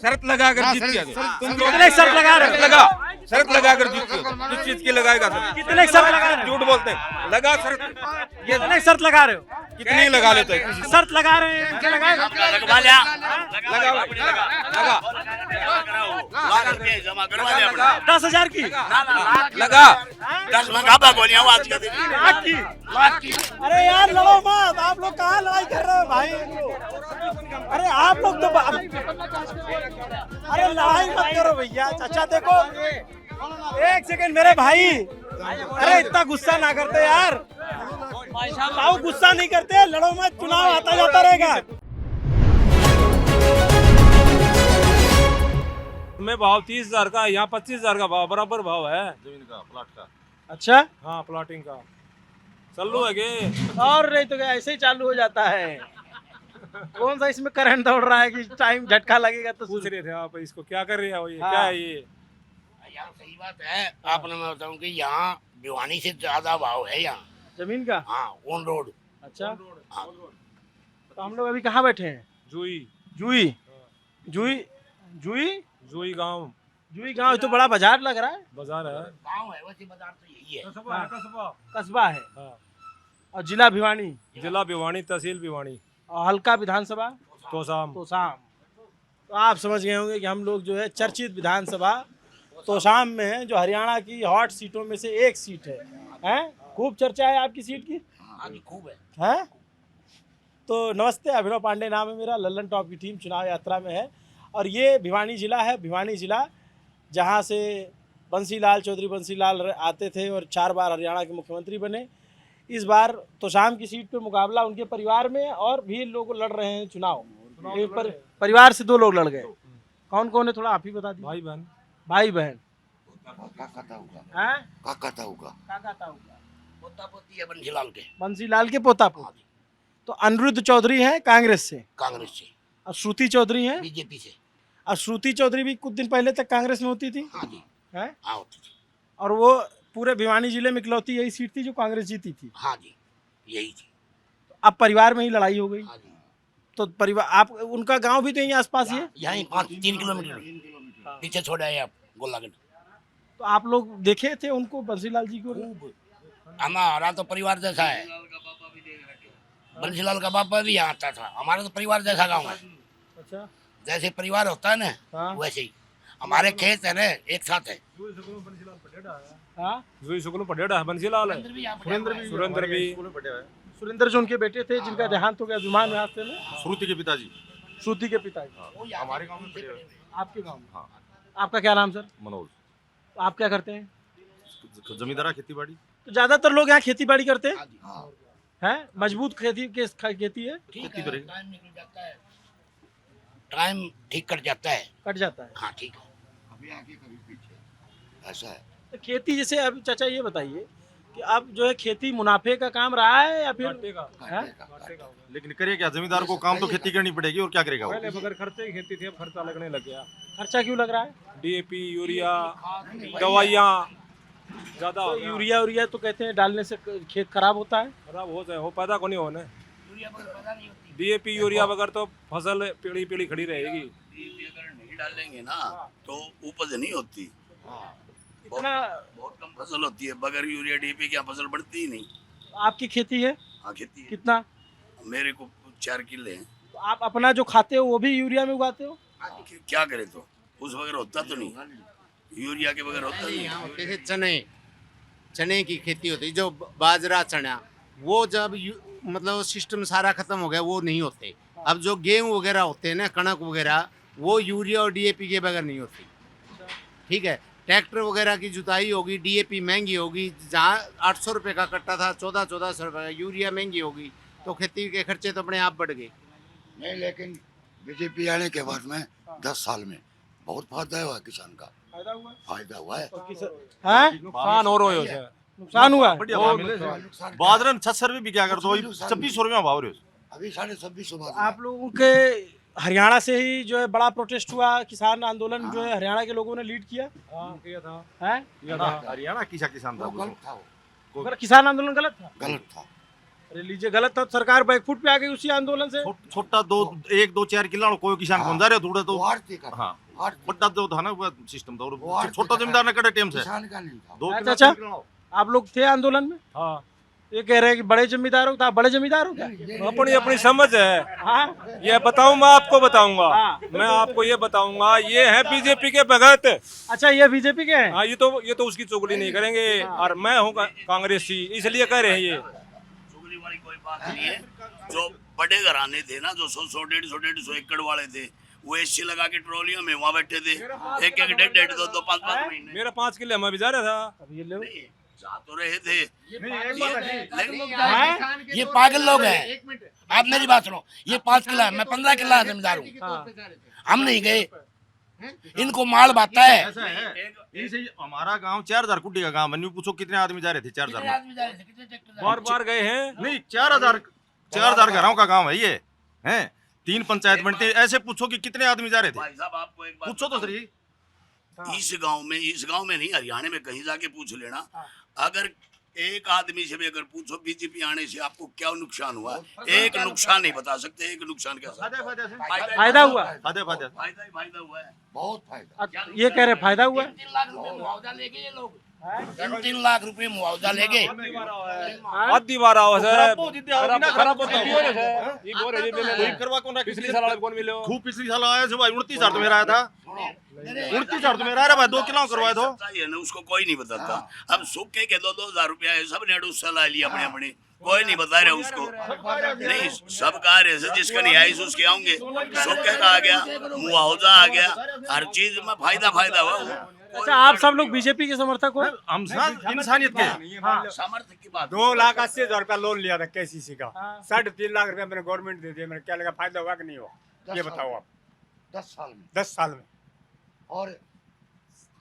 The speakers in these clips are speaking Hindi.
शर्त लगाकर हाँ, जीत गया शर्त कितने शर्त लगा रहे हो? शर्त लगाकर जीत गया। किस चीज की लगाएगा सर? कितने शर्त लगा रहे हो? झूठ बोलते हैं। लगा शर्त ये कितने शर्त लगा रहे हो? कितनी लगा लेते हैं? शर्त लगा रहे हैं इनसे लगाएगा? लगवा लिया लगा लगा जमा करवा लिया अपना 10,000 की लगा 10 मंगा गोलियां आज के दिन लाख की। अरे यार लड़ो मत, आप लोग कहाँ लड़ाई कर रहे हो भाई? अरे आप लोग तो अरे लड़ाई मत करो भैया। चाचा देखो, एक सेकंड मेरे भाई, अरे इतना गुस्सा ना करते यार, आओ गुस्सा नहीं करते, लड़ो मत, चुनाव आता जाता रहेगा। में भाव 30,000 का, यहाँ 25,000 का भाव, बराबर भाव है जमीन का, प्लाट का। अच्छा, हाँ प्लॉटिंग का चालू है के और नहीं तो क्या ऐसे ही चालू हो जाता है? कौन सा इसमें करंट दौड़ रहा है कि टाइम झटका लगेगा तो पूछ रहे थे आप इसको क्या कर रहे हो, ये क्या है ये? यार सही बात है आपने, मैं बताऊं कि यहाँ भिवानी से ज्यादा भाव है यहाँ जमीन का। हाँ ऑन रोड। अच्छा, हाँ तो हम लोग अभी कहाँ बैठे हैं? जुई जुई जुई जुई जुई गांव जुई गांव। तो बड़ा बाजार लग रहा है, बाजार है, गाँव है वैसे बाजार तो यही है। कस्बा है। हाँ। और जिला भिवानी जिला भिवानी, तहसील भिवानी, और हल्का विधानसभा तोसाम। तोसाम। तो आप समझ गए होंगे कि हम लोग जो है चर्चित विधानसभा तोसाम में है, जो हरियाणा की हॉट सीटों में से एक सीट है। हैं? खूब चर्चा है आपकी सीट की। हाँ जी खूब है। हैं? तो नमस्ते, अभिनव पांडे नाम है मेरा, लल्लन टॉप की टीम चुनाव यात्रा में है। और ये भिवानी जिला है, भिवानी जिला जहाँ से बंसीलाल चौधरी बंसीलाल आते थे और 4 बार हरियाणा के मुख्यमंत्री बने। इस बार तोसाम की सीट पे मुकाबला उनके परिवार में और भी लोग लड़ रहे हैं चुनाव। परिवार से 2 लोग लड़ गए। कौन कौन है थोड़ा आप ही बता दीजिए। भाई बहन, भाई बहन। काका ताऊका, हैं? काका ताऊका, काका ताऊका, पोता पोती है बंसीलाल के। बंसीलाल के पोता पोती। तो अनिरुद्ध चौधरी हैं कांग्रेस से, कांग्रेस से, और श्रुति चौधरी हैं, बीजेपी से। और श्रुति चौधरी भी कुछ दिन पहले तक कांग्रेस में होती थी। हाँ जी हैं? हाँ होती थी। और वो पूरे भिवानी जिले में इकलौती यही सीट थी जो कांग्रेस जीती थी। हाँ जी यही थी। अब परिवार में ही लड़ाई हो गई। हाँ जी तो परिवार, आप उनका गांव भी तो यहीं आसपास ही है। यहाँ 3 किलोमीटर पीछे छोड़ा है आप गोलागढ़। तो आप लोग देखे थे उनको, बंसीलाल जी को? हमारा तो परिवार जैसा है। बंसीलाल का बापा भी यहाँ आता था। हमारा तो परिवार जैसा गाँव है। अच्छा, जैसे परिवार होता है ना हाँ। वैसे ही हमारे खेत है ना एक साथ है। हाँ। जुई शुक्ल पटेड़ा है, बंसीलाल है, सुरेंद्र भी। सुरेंद्र जो उनके बेटे थे जिनका देहांत हो गया विमान में हादसे में, श्रुति के पिताजी श्रुति के पिताजी। हमारे गांव में पड़े हुए। आपके गांव में? हाँ। आपका क्या नाम सर? मनोज, आप क्या करते हैं? जमींदारा खेती बाड़ी। तो ज्यादातर लोग यहाँ खेती बाड़ी करते हैं। हाँ। हैं? मजबूत खेती है, ठीक खेती है, करेंगे। टाइम निकल जाता है, टाइम ठीक कट जाता है। कट जाता है। हाँ ठीक है, अभी आगे कभी पीछे ऐसा है। तो खेती जैसे अब चाचा ये बताइए कि अब जो है खेती मुनाफे का काम रहा है या फिर घाटे का, हैं? घाटे का हो गया। लेकिन करे क्या, जमींदार को काम तो खेती करनी पड़ेगी और क्या करेगा वो? पहले बगैर खर्चे की खेती थी, अब खर्चा लगने लग गया। खर्चा क्यों लग रहा है? डीएपी, यूरिया, दवाइयाँ ज्यादा हो गया। यूरिया तो कहते हैं डालने से खेत खराब होता है। खराब हो जाए, हो पैदा को नहीं होने। यूरिया पर पता नहीं होती। डीएपी यूरिया बगैर तो फसल पीढ़ी पीढ़ी खड़ी रहेगी। डीएपी अगर नहीं डालेंगे ना तो उपज नहीं होती। इतना बहुत कम फसल होती है बगैर यूरिया डीएपी की, फसल बढ़ती ही नहीं। आपकी खेती है? हाँ खेती है। कितना? मेरे को 4 किले हैं। तो आप अपना जो खाते हो वो भी यूरिया में उगाते हो? क्या करे तो उस बगैर होता तो नहीं, यूरिया के बगैर होता नहीं। यहाँ होते थे चने की खेती होती, जो बाजरा चना, वो जब मतलब सिस्टम सारा खत्म हो गया, वो नहीं होते। अब जो गेहूं वगैरह होते हैं ना, कणक वगैरह, वो यूरिया और डीएपी के बगैर नहीं होती। ठीक है, ट्रैक्टर वगैरह की जुताई होगी, डीएपी महंगी होगी। जहाँ 800 रुपये का कट्टा था 1400 रुपये का, यूरिया महंगी होगी, तो खेती के खर्चे तो अपने आप बढ़ गए। नहीं, लेकिन बीजेपी आने के बाद में 10 साल में बहुत फायदा हुआ किसान का। फायदा हुआ है। हैं? नुकसान और हो उसे। नुकसान हुआ है? बढ़िया भाव मिले। बाजरा 600 रुपये भी क्या करते हो, 2600 रुपये भाव रहे। अभी 2650 आप लोगों के हरियाणा से ही जो है बड़ा प्रोटेस्ट हुआ, किसान आंदोलन जो है हरियाणा के लोगों ने लीड किया। हाँ किया था, हैं? किया था। हरियाणा किसा किसान था वो वो। गलत था, वो मगर किसान आंदोलन गलत था। गलत था। अरे लीजिए, गलत तो सरकार बैकफुट पे आ गई उसी आंदोलन से। छोटा 2-4 किला कोई किसान बन जा रहे थोड़ा तो वो आरती का हाँ आरती बड़ा जो था ना वो सिस्टम था वो और आरती छोटा का जमींदार ने कड़े टाइम से किसान का नहीं था। 2 अच्छा, किला अच्छा। 3 किला आप लोग थे आंदोलन में? हाँ ये कह रहे हैं कि बड़े जमींदार हो, तो आप बड़े जमींदार हो क्या? अपनी अपनी समझ है। हाँ ये बताऊं, मैं आपको बताऊंगा। हाँ। मैं आपको ये बताऊंगा, ये है बीजेपी के भगत। अच्छा, ये बीजेपी के हैं? हाँ, ये तो उसकी चुगली नहीं करेंगे। और मैं हूँ कांग्रेसी, इसलिए कह रहे हैं ये। चुगली वाली कोई बात नहीं है। जो बड़े घराने थे ना, जो 100-150 एकड़ वाले थे, वो एसी लगा के ट्रॉलियों में वहाँ बैठे थे, 1-1, 1.5, 2-2, 5-5 महीने। मेरा 5 किले में भी जा रहा था। अब ये लोग जा तो रहे थे। हैं? ये पागल लोग हैं। आप मेरी बात सुनो, ये 5 किला, मैं 15 किला जमींदार हूँ। हम नहीं गए, इनको माल बांटता है। ऐसा है इसे हमारा गांव 4000 कुटी का गांव है। नहीं पूछो कितने आदमी जा रहे थे 4000 में बार बार गए हैं। नहीं 4000 घरों का गांव है ये हैं 3 पंचायत बनते हैं। ऐसे पूछो कि कितने आदमी जा रहे थे भाई साहब आपको एक बात पूछो तो सही। इस गांव में नहीं, हरियाणा में कहीं जाके पूछ लेना। अगर एक आदमी से भी अगर पूछो बीजेपी आने से आपको क्या नुकसान हुआ, एक नुकसान नहीं बता सकते। एक नुकसान क्या फायदा हुआ? फायदे फायदा ही फायदा हुआ है। बहुत फायदा। ये कह रहे फायदा हुआ है? 3 लाख रुपए मुआवजा लेके ये लोग 3 लाख रुपए मुआवजा लेके आधी बार आओ सर। खराब जिद्दे आओगी ना, खराब होता है ये सर। ये बोल रहे कोई हैं करवा कौन रहा पिछली साल कौन मिले हो? खूब पिछली साल आया से भाई 29000 तो मेरा आया था 29000 तो मेरा आ रहा भाई 2 किलो करवाए तो सच्चाई है ना, उसको कोई नहीं बताता। अब सूखे के 2-2000 रुपया है, सब ने अड़ूस ला लिया अपने अपने, कोई नहीं बता रहे उसको। नहीं सब कह रहे हैं, जिसका नहीं आई उसके आऊंगे। सूखे का आ गया, मुआवजा आ गया, हर चीज में फायदा हुआ। अच्छा, आप सब लोग बीजेपी के समर्थक हो? हम इंसानियत के सामर्थ्य की बात 2,80,000 रुपया लोन लिया था केसीसी का, हाँ। 3.5 लाख रुपया मैंने गवर्नमेंट दे दिया। मैंने क्या लगा फायदा हुआ कि नहीं हुआ ये बताओ आप। 10 साल में 10 साल में और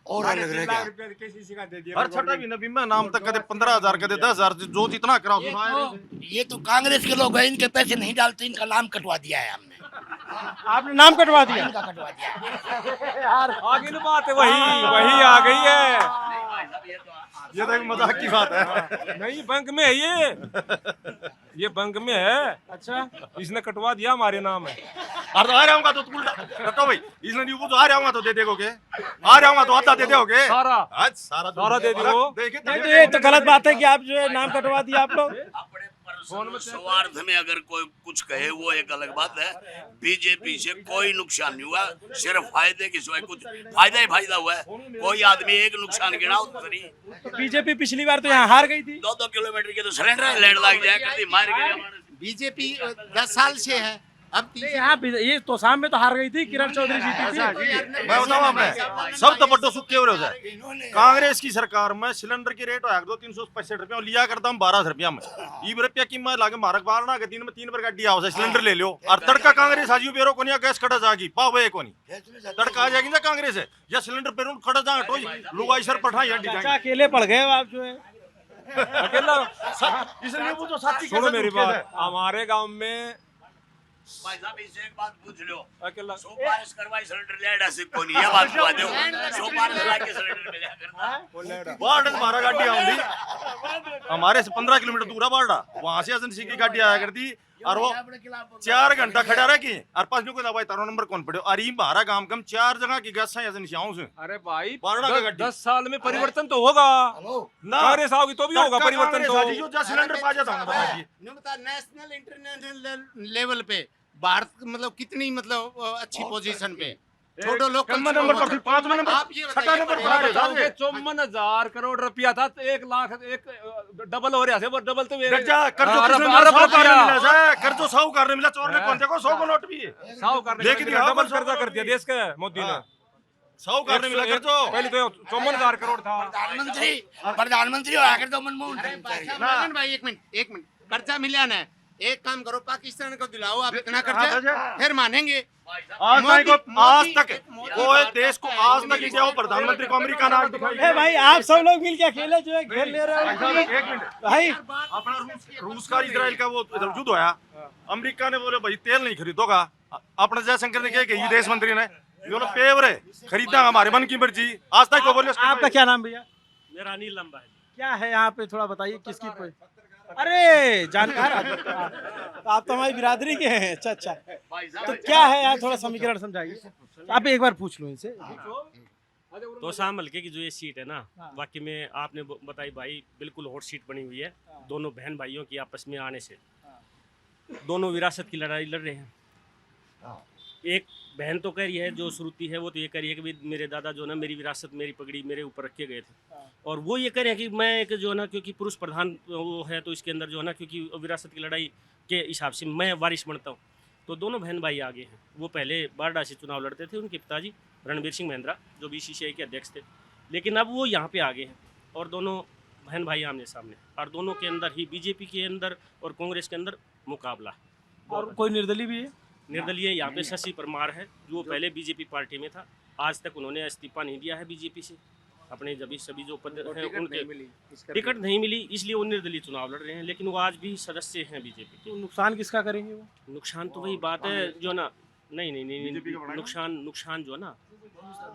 अलग रह 3.5 गया। लाख रुपया केसीसी का दे दिया। हर छठा भी नबी में नाम तक कदे 15000 कदे 10000 जो जितना कराओ ये तो कांग्रेस के लोग हैं, इनके पैसे नहीं डालते, इनका नाम कटवा दिया है हमने। आपने नाम कटवा दिया? इनका कटवा दिया। यार आगे की बात है, वही आ गई है। ये तो एक मजाक की बात है। नहीं, बैंक में है ये बैंक में है। अच्छा, इसने कटवा दिया हमारे नाम है। और आ रहा तो तू कटो भाई इसने नहीं पूछो आ रहा तो दे दोगे, आ रहा तो आधा दे दोगे सारा आज सारा दे दियो। देखे नहीं तो ये तो गलत बात है कि आप जो है नाम कटवा दिया आप लोग। अपने पर्सनल स्वार्थ में अगर कोई कुछ कहे वो एक अलग बात है। बीजेपी से कोई नुकसान नहीं हुआ, सिर्फ फायदे की सिवाय कुछ फायदा ही फायदा हुआ है। कोई आदमी एक नुकसान गिना उतरी। बीजेपी पिछली बार तो यहाँ हार गई थी। 2-2 किलोमीटर के तो सरेंडर लैंड लग जाए, करती मार के। बीजेपी 10 साल से है। अब यहाँ ये तो शाम में तो हार गई थी, किरण चौधरी जीती थी। मैं बताऊं आपने सब तो बड्डो सुख के हो जाए। कांग्रेस की सरकार में सिलेंडर की रेट है 2,365 रुपया लिया करता हूँ 12 रुपया में 20 रुपया की मैं लागे मारक बारना के 3 में 3 पर गाड़ी आओ सिलेंडर ले लो और तड़का कांग्रेस आज बेरो को नहीं गैस कटा जाएगी पाव को नहीं तड़का आ जाएगी ना कांग्रेस है या सिलेंडर पे कटा जाए तो लोग आई सर पठाई अच्छा, अकेले पड़ गए आप जो है। अकेला। इसलिए वो तो साथी सुनो मेरी बात, हमारे गांव में भाई साहब इससे एक बात पूछ लो, अकेला सुपारिश करवाई सिलेंडर ले ऐसे को नहीं है बात बता दो। सुपारिश लाके सिलेंडर मिला करता बाढ़ हमारा गाड़ी आऊंगी हमारे से 15 किलोमीटर दूर है बाढ़ा वहां से एजेंसी की गाड़ी आया करती और वो 4 घंटा खड़ा रह की और पास में कोई दवाई तारो नंबर कौन पड़े और ये हमारा काम कम 4 जगह की गैस है एजेंसी आऊं से। अरे भाई, बारह का गड्डी। 10 साल में परिवर्तन तो होगा ना कांग्रेस आओगी तो भी होगा परिवर्तन तो। जो सिलेंडर पा जाता हूं नेशनल इंटरनेशनल लेवल पे भारत मतलब कितनी मतलब अच्छी पोजीशन पे छोटो लोग नंबर पर थी 5 नंबर आप ये छठा नंबर पर आ गए 54,000 करोड़ रुपया था, 1 लाख डबल हो रहा है, वो डबल तो गज्जा कर्जो अरब- किसने अरब साहूकार ने रुपया। मिला है कर्जो साहूकार ने मिला चोर ने कौन देखो 100 का नोट भी है साहूकार ने लेकिन डबल कर्जा कर दिया देश का मोदी ने। साहूकार ने मिला कर्जो पहले तो 54,000 करोड़ था। प्रधानमंत्री हो आकर तो मनमोहन सिंह मोहन भाई एक मिनट कर्जा मिला ना एक काम करो पाकिस्तान को दिलाओ आप इतना कर्जा फिर मानेंगे। आज तक कोई देश को आज तक क्या हो प्रधानमंत्री को अमेरिका ना दिखाई भाई आप सब लोग मिलके अकेले जो है घेर ले रहे हो। एक मिनट भाई अपना रूस का इजराइल का वो युद्ध होया अमेरिका ने बोले भाई तेल नहीं खरीदोगा अपने जयशंकर ने कहा कि ये देश मंत्री ने बोले पेवर है खरीदा हमारे मन की मर्जी आज तक तो बोले आपका क्या नाम भैया? मेरा अनिल लंबा है। क्या है यहाँ पे थोड़ा बताइए किसकी अरे जानकार आदमी तो आप तो हमारी बिरादरी के हैं। अच्छा अच्छा, तो क्या है यार, थोड़ा समीकरण समझाइए। आप एक बार पूछ लो इनसे। तो शाम हल्के की जो ये सीट है ना, वाकई में आपने बताई भाई, बिल्कुल हॉट सीट बनी हुई है। दोनों बहन भाइयों की आपस में आने से दोनों विरासत की लड़ाई लड़ रहे हैं। एक बहन तो कह रही है, जो श्रुति है वो तो ये कह रही है कि भाई मेरे दादा जो ना, मेरी विरासत, मेरी पगड़ी मेरे ऊपर रखे गए थे। और वो ये कह रहे हैं कि मैं एक जो है ना, क्योंकि पुरुष प्रधान वो है तो इसके अंदर जो है ना, क्योंकि विरासत की लड़ाई के हिसाब से मैं वारिस बनता हूँ। तो दोनों बहन भाई आगे हैं। वो पहले बारडा से चुनाव लड़ते थे, उनके पिताजी रणबीर सिंह महिंद्रा जो BCCI के अध्यक्ष थे, लेकिन अब वो यहाँ पे आगे हैं और दोनों बहन भाई आमने सामने, और दोनों के अंदर ही बीजेपी के अंदर और कांग्रेस के अंदर मुकाबला। और कोई निर्दलीय भी है? निर्दलीय यहाँ पे शशि परमार है, जो पहले बीजेपी पार्टी में था, आज तक उन्होंने इस्तीफा नहीं दिया है बीजेपी से। अपने सभी जो पद हैं उनके टिकट नहीं मिली, इसलिए वो निर्दलीय चुनाव लड़ रहे हैं, लेकिन वो आज भी सदस्य हैं बीजेपी के। तो नुकसान किसका करेंगे वो? नुकसान तो वही बात है जो ना, नहीं, नुकसान जो है ना,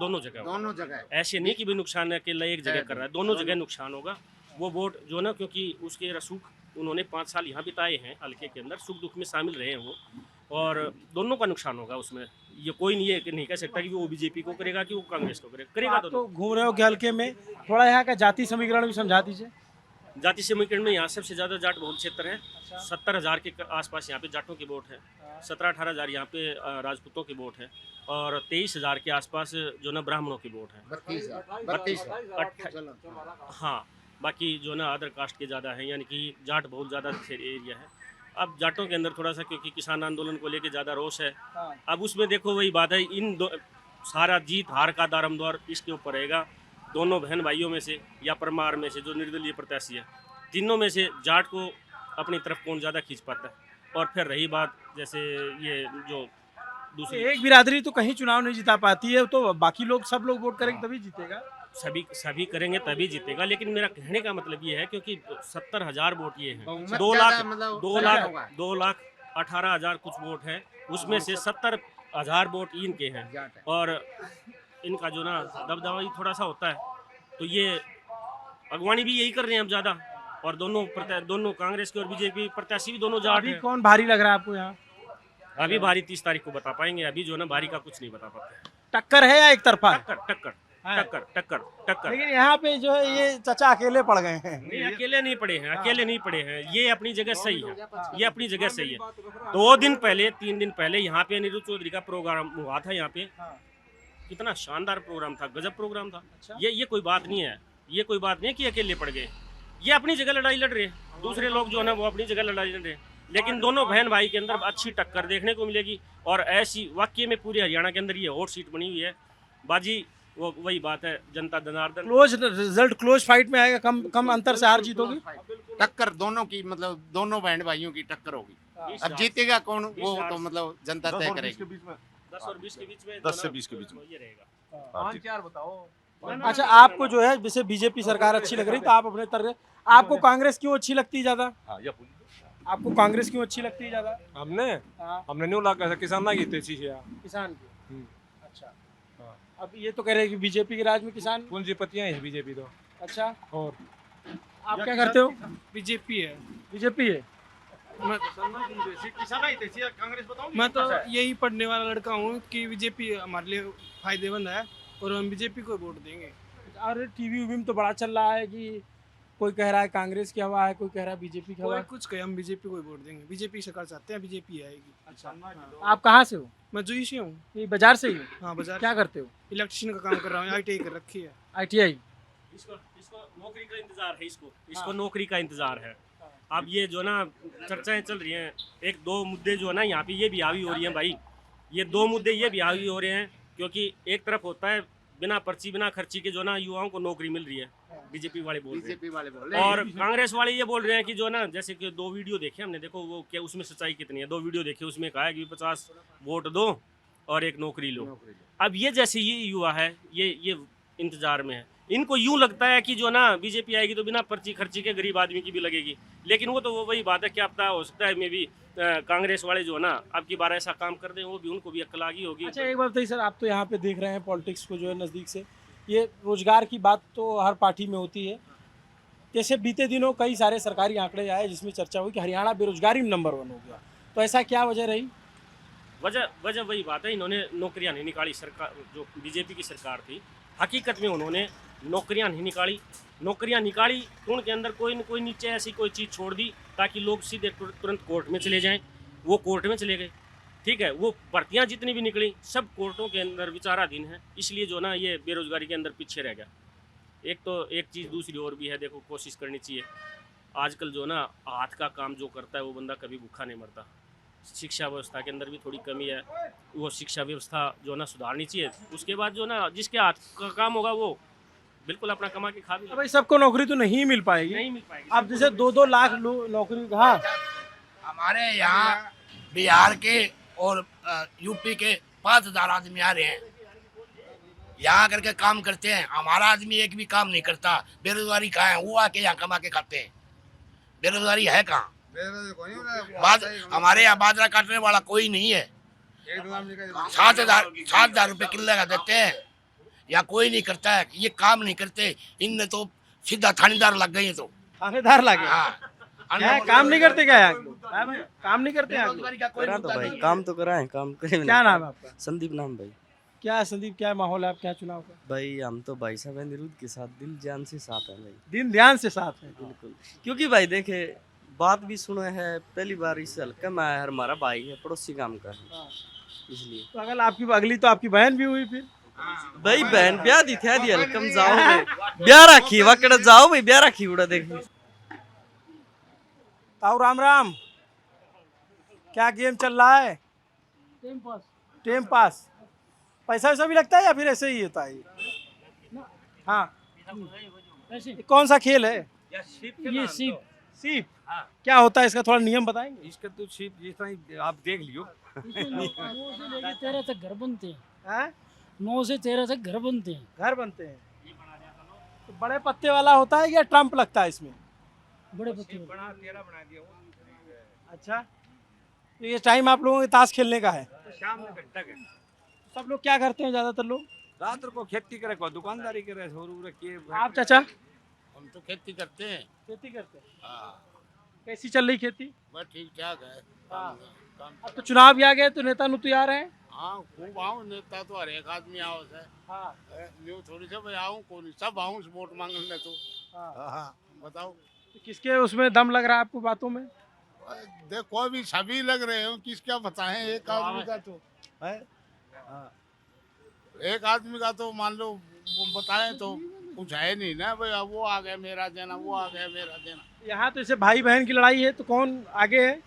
दोनों जगह ऐसे नहीं कि भी नुकसान अकेला एक जगह कर रहा है, दोनों जगह नुकसान होगा। वो वोट जो ना, क्योंकि उसके रसूख उन्होंने 5 साल यहाँ बिताए हैं हल्के के अंदर, सुख दुख में शामिल रहे हैं वो, और दोनों का नुकसान होगा उसमें। ये कोई नहीं कह सकता कि वो बीजेपी को करेगा कि वो कांग्रेस को करेगा। तो घूम रहे हो कि हल्के में, थोड़ा यहाँ का जाति समीकरण भी समझा दीजिए। जाति समीकरण में यहाँ सबसे ज़्यादा जाट बहुल क्षेत्र है। 70,000 के आसपास यहाँ पे जाटों की वोट है, 17-18 हज़ार यहाँ पे राजपूतों की वोट है, और 23,000 के आसपास जो ना ब्राह्मणों की वोट है। 32 हाँ, बाकी जो ना अदर कास्ट के ज़्यादा है, यानी कि जाट बहुत ज़्यादा एरिया है। अब जाटों के अंदर थोड़ा सा, क्योंकि किसान आंदोलन को लेके ज़्यादा रोष है, अब उसमें देखो वही बात है, सारा जीत हार का दारमदौर इसके ऊपर रहेगा। दोनों बहन भाइयों में से या परमार में से जो निर्दलीय प्रत्याशी है, तीनों में से जाट को अपनी तरफ कौन ज़्यादा खींच पाता है। और फिर रही बात जैसे ये जो दूसरी, एक बिरादरी तो कहीं चुनाव नहीं जिता पाती है, तो बाकी लोग सब लोग वोट करेंगे तभी जीतेगा। सभी करेंगे तभी जीतेगा, लेकिन मेरा कहने का मतलब ये है, क्योंकि 70,000 वोट ये हैं, 2,18,000 कुछ वोट है, उसमें से 70,000 वोट इनके हैं, और इनका जो ना दबदबा ही थोड़ा सा होता है। तो ये अगवानी भी यही कर रहे हैं अब ज़्यादा, और दोनों कांग्रेस के और बीजेपी प्रत्याशी भी दोनों जाट हैं। कौन भारी लग रहा है आपको यहाँ? अभी भारी 30 तारीख को बता पाएंगे, अभी जो ना भारी का कुछ नहीं बता पाते। टक्कर है या एक तरफा? टक्कर। लेकिन यहाँ पे जो है ये चाचा अकेले पड़ गए हैं। नहीं, अकेले नहीं पड़े हैं, ये अपनी जगह सही है, ये अपनी जगह सही है। 3 दिन पहले यहाँ पे अनिरुद्ध चौधरी का प्रोग्राम हुआ था, यहाँ पे कितना शानदार प्रोग्राम था, गजब प्रोग्राम था। ये कोई बात नहीं है कि अकेले पड़ गए, ये अपनी जगह लड़ाई लड़ रहे हैं। दूसरे लोग जो है ना, वो अपनी जगह लड़ाई लड़ रहे हैं, लेकिन दोनों बहन भाई के अंदर अच्छी टक्कर देखने को मिलेगी। और ऐसी वाकई में पूरे हरियाणा के अंदर ये हॉट सीट बनी हुई है। बाजी वो वही बात है, जनता जनार्दन। क्लोज फाइट में आएगा, कम अंतर से हार जीत होगी। टक्कर दोनों की, मतलब दोनों बहन भाइयों की टक्कर होगी। अब जीतेगा कौन, वो तो मतलब जनता तय करेगी। 10 और 20 के बीच में, 10 से 20 के बीच में ये रहेगा। 5-4 बताओ। अच्छा, आपको जो है जैसे बीजेपी सरकार अच्छी लग रही, तो आप अपने तरह, आपको कांग्रेस क्यों अच्छी लगती है ज्यादा? आपको कांग्रेस क्यों अच्छी लगती है ज्यादा? हमने न्यू लाग किसान ना कीते किसान की। अच्छा, अब ये तो कह रहे हैं कि बीजेपी के राज में किसान पूंजीपतियां है बीजेपी तो। अच्छा, और आप क्या करते हो? बीजेपी है। बीजेपी है। मैं तो यही पढ़ने वाला लड़का हूँ कि बीजेपी हमारे लिए फायदेमंद है और हम बीजेपी को वोट देंगे। और टीवी में तो बड़ा चल रहा है कि कोई कह रहा है कांग्रेस की हवा है, कोई कह रहा है बीजेपी की हवा है। कुछ कहे, हम बीजेपी को वोट देंगे, बीजेपी सरकार चाहते हैं, बीजेपी आएगी। अच्छा, आप कहाँ से हो? मैं जुई से हूँ। ये बाजार से ही हो? हाँ, बाजार। क्या करते हो? इलेक्ट्रिशियन का काम कर रहा हूँ, ITI कर रखी है। ITI। इसको नौकरी का इंतजार है, इसको नौकरी का इंतजार है। अब ये जो ना चर्चाएं चल रही हैं, 1-2 मुद्दे जो है ना यहाँ पे ये भी हावी हो रही हैं भाई। ये 2 मुद्दे ये भी हावी हो रहे हैं, क्योंकि एक तरफ होता है बिना पर्ची बिना खर्ची के जो ना युवाओं को नौकरी मिल रही है, बीजेपी वाले बोल रहे हैं, और कांग्रेस वाले ये बोल रहे हैं कि जो ना, जैसे कि 2 वीडियो देखे हमने, देखो वो क्या उसमें सच्चाई कितनी है। 2 वीडियो देखे, उसमें कहा है कि 50 वोट दो और 1 नौकरी लो। अब ये जैसे ये युवा है, ये इंतजार में है। इनको यूं लगता है कि जो ना बीजेपी आएगी तो बिना पर्ची खर्ची के गरीब आदमी की भी लगेगी, लेकिन वो तो वही बात है, क्या पता हो सकता है मे भी कांग्रेस वाले जो है ना अब की बार ऐसा काम कर दें, वो भी उनको भी अक्ल आ गई होगी। अच्छा, एक बात बताइए सर, आप तो यहाँ पे देख रहे हैं पॉलिटिक्स को जो है नज़दीक से, ये रोजगार की बात तो हर पार्टी में होती है, जैसे बीते दिनों कई सारे सरकारी आंकड़े आए जिसमें चर्चा हुई कि हरियाणा बेरोजगारी में नंबर 1 हो गया, तो ऐसा क्या वजह रही? वजह वही बात है, इन्होंने नौकरियां नहीं निकाली। सरकार जो बीजेपी की सरकार थी, हकीकत में उन्होंने नौकरियां नहीं निकाली। नौकरियां निकाली तो उनके अंदर कोई न कोई नीचे ऐसी कोई चीज़ छोड़ दी ताकि लोग सीधे तुरंत कोर्ट में चले जाएं। वो कोर्ट में चले गए, ठीक है। वो भर्तियां जितनी भी निकली सब कोर्टों के अंदर विचाराधीन है, इसलिए जो ना ये बेरोजगारी के अंदर पीछे रह गया। एक चीज़ दूसरी और भी है, देखो कोशिश करनी चाहिए। आजकल जो ना हाथ का काम जो करता है वो बंदा कभी भूखा नहीं मरता। शिक्षा व्यवस्था के अंदर भी थोड़ी कमी है, वो शिक्षा व्यवस्था जो ना सुधारनी चाहिए। उसके बाद जो ना जिसके हाथ का काम होगा वो बिल्कुल अपना कमा के खा भी भाई सबको नौकरी तो नहीं मिल पाएगी। नहीं मिल पाएगी। अब जैसे 2-2 लाख नौकरी, हाँ हमारे यहाँ बिहार के और यूपी के 5,000 आदमी आ रहे हैं, यहाँ करके काम करते हैं। हमारा आदमी एक भी काम नहीं करता। बेरोजगारी कहाँ है? वो आके यहाँ कमा के खाते हैं। बेरोजगारी है कहाँ? हमारे यहाँ बाजरा काटने वाला कोई नहीं है। 7,000 रुपये किलो का देते हैं, यहाँ कोई नहीं करता है। ये काम नहीं करते, इनने तो सीधा थानेदार लग गए। तो थानेदार लगे? क्या काम नहीं करते क्या यहाँ? काम नहीं करते यहाँ? करा तो भाई काम तो कराएं, काम करें। क्या नाम है आपका? संदीप नाम भाई। क्या संदीप, क्या माहौल है आप क्या चुनाव का? भाई हम तो भाई साहब अनिरुद्ध के साथ दिल जान से साथ है भाई। दिन ध्यान से साथ है। बिल्कुल, क्योंकि भाई देखे बात भी सुना है, पहली बार इस हल्के में आया है, हमारा भाई है, पड़ोसी काम का है, इसलिए। तो अगर आपकी अगली तो आपकी बहन भी हुई फिर? भाई बहन ब्याह दी थे दी हल्कम जाओ भाई ब्याह राखी वकड़ जाओ भाई ब्याह राखी उड़ा देखी। ताऊ राम राम, क्या गेम चल रहा है? Time pass. पैसा वैसा भी लगता है या फिर ऐसे ही होता है? हाँ, कौन सा खेल है ये सीप सीप? क्या होता है इसका, थोड़ा नियम बताएंगे? इसका तो सीप जितना ही आप देख लियो। 9 से लेकर 13 तक घर बनते हैं। हैं? 9 से 13 तक घर बनते हैं। घर बनते हैं। तो बड़े पत्ते वाला होता है या ट्रम्प लगता है इसमें? बड़े पत्ते बना दिया। अच्छा, तो ये टाइम आप लोगों के ताश खेलने का है? शाम में घंटा के सब लोग क्या करते हैं ज्यादातर लोग? रात को खेती करे, को दुकानदारी करे, सोरू रखिए। आप चाचा? हम तो खेती करते हैं। खेती करते हैं। हाँ, कैसी चल रही खेती? बस ठीक ठाक है। हाँ। अब तो चुनाव भी आ गए तो नेता नुतु आ रहे हैं। हाँ, खूब आऊँ, नेता तो हर एक आदमी आओ से। हाँ। न्यू थोड़ी से भाई आऊँ, कौन सब आऊँ वोट मांगने तो। हाँ। हाँ, बताओ। तो किसके उसमें दम लग रहा है आपको बातों में? देखो अभी सभी लग रहे हो, किसका बताएं। एक आदमी का तो है, एक आदमी का तो मान लो वो बताएं तो कुछ है नहीं ना भाई। वो आ गया मेरा देना, वो आ गया मेरा देना। यहाँ तो जैसे भाई बहन की लड़ाई है तो कौन आगे है?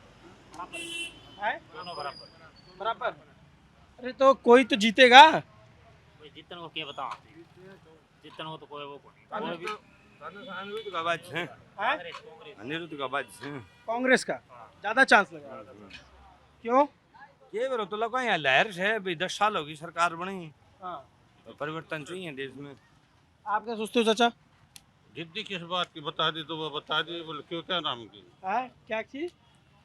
बराबर। अरे तो कोई तो जीतेगा। जितने को क्या बताओ, जितने को तो कोई वो अनिरुद्ध का बाज है, अनिरुद्ध का बाज है। कांग्रेस का ज्यादा चांस लग रहा है। क्यों? ये बरो तो लगा यहाँ लहर है भाई, 10 साल होगी सरकार बनी। हाँ। तो परिवर्तन चाहिए देश में। आप क्या सोचते हो चाचा? जिद्दी किस बात की बता दी तो वो बता दी। बोले क्यों, क्या नाम की क्या चीज?